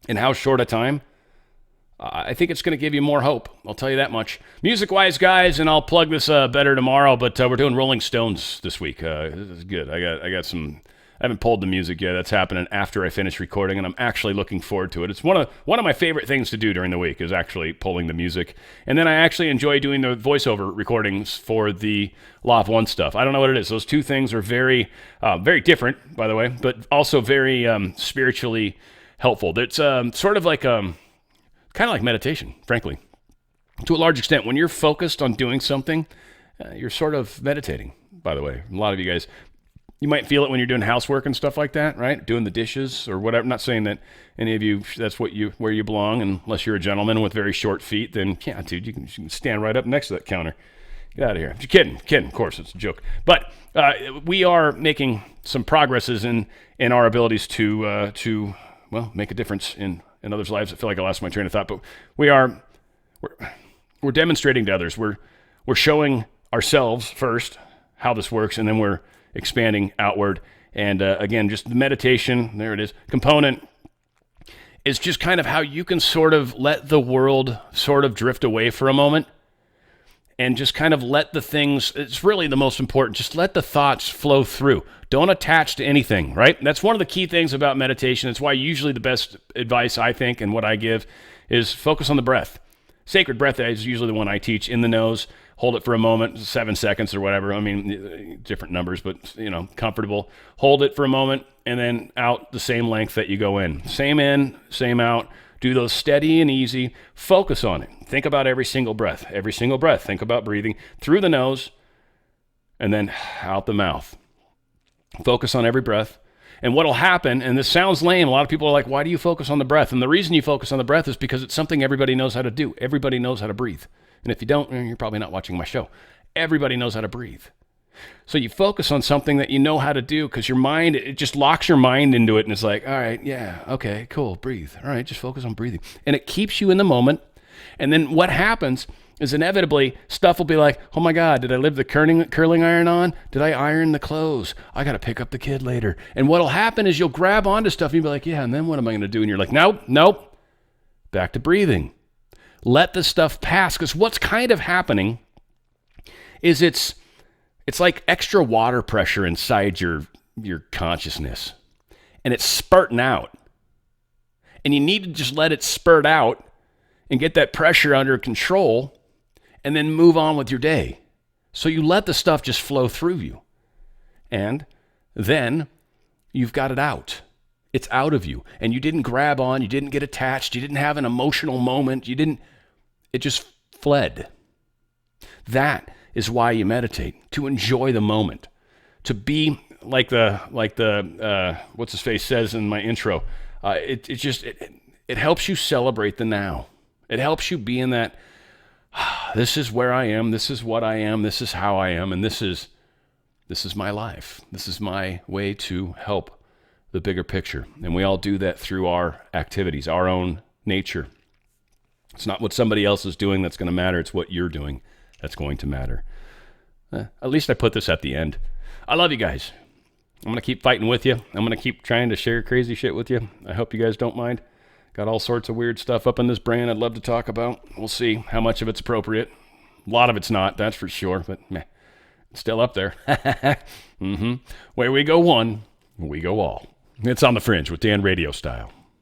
in how short a time, I think it's going to give you more hope. I'll tell you that much. Music-wise, guys, and I'll plug this better tomorrow, but we're doing Rolling Stones this week. This is good. I got some... I haven't pulled the music yet. That's happening after I finish recording, and I'm actually looking forward to it. It's one of my favorite things to do during the week is actually pulling the music. And then I actually enjoy doing the voiceover recordings for the Law of One stuff. I don't know what it is. Those two things are very, very different, by the way, but also very spiritually helpful. It's sort of like kind of like meditation, frankly. To a large extent, when you're focused on doing something, you're sort of meditating, by the way. A lot of you guys... You might feel it when you're doing housework and stuff like that, right? Doing the dishes or whatever. I'm not saying that any of you, that's where you belong, unless you're a gentleman with very short feet, then, yeah, dude, you can stand right up next to that counter. Get out of here. Just kidding, of course, it's a joke. But we are making some progresses in our abilities to make a difference in others' lives. I feel like I lost my train of thought, but we're demonstrating to others. We're showing ourselves first how this works, and then we're expanding outward. And again, just the meditation, there it is, component is just kind of how you can sort of let the world sort of drift away for a moment and just kind of let the things, it's really the most important, just let the thoughts flow through. Don't attach to anything, right? That's one of the key things about meditation. It's why usually the best advice, I think, and what I give is focus on the breath. Sacred breath is usually the one I teach, in the nose. Hold it for a moment, 7 seconds or whatever. I mean, different numbers, but, comfortable. Hold it for a moment and then out the same length that you go in. Same in, same out. Do those steady and easy. Focus on it. Think about every single breath. Every single breath. Think about breathing through the nose and then out the mouth. Focus on every breath. And what'll happen, and this sounds lame, a lot of people are like, why do you focus on the breath? And the reason you focus on the breath is because it's something everybody knows how to do. Everybody knows how to breathe. And if you don't, you're probably not watching my show. Everybody knows how to breathe. So you focus on something that you know how to do because your mind, it just locks your mind into it. And it's like, all right, yeah, okay, cool, breathe. All right, just focus on breathing. And it keeps you in the moment. And then what happens is inevitably stuff will be like, oh my God, did I leave the curling iron on? Did I iron the clothes? I got to pick up the kid later. And what'll happen is you'll grab onto stuff and you'll be like, yeah, and then what am I going to do? And you're like, nope, back to breathing. Let the stuff pass, because what's kind of happening is it's like extra water pressure inside your consciousness, and it's spurting out. And you need to just let it spurt out and get that pressure under control and then move on with your day. So you let the stuff just flow through you. And then you've got it out. It's out of you. And you didn't grab on, you didn't get attached, you didn't have an emotional moment, it just fled. That is why you meditate, to enjoy the moment, to be like the what's his face says in my intro. It helps you celebrate the now. It helps you be in that, this is where I am, this is what I am, this is how I am, and this is my life. This is my way to help the bigger picture. And we all do that through our activities, our own nature. It's not what somebody else is doing that's going to matter. It's what you're doing that's going to matter. At least I put this at the end. I love you guys. I'm going to keep fighting with you. I'm going to keep trying to share crazy shit with you. I hope you guys don't mind. Got all sorts of weird stuff up in this brain I'd love to talk about. We'll see how much of it's appropriate. A lot of it's not, that's for sure, but it's still up there. Where we go one, we go all. It's on the Fringe with Dan Radio Style.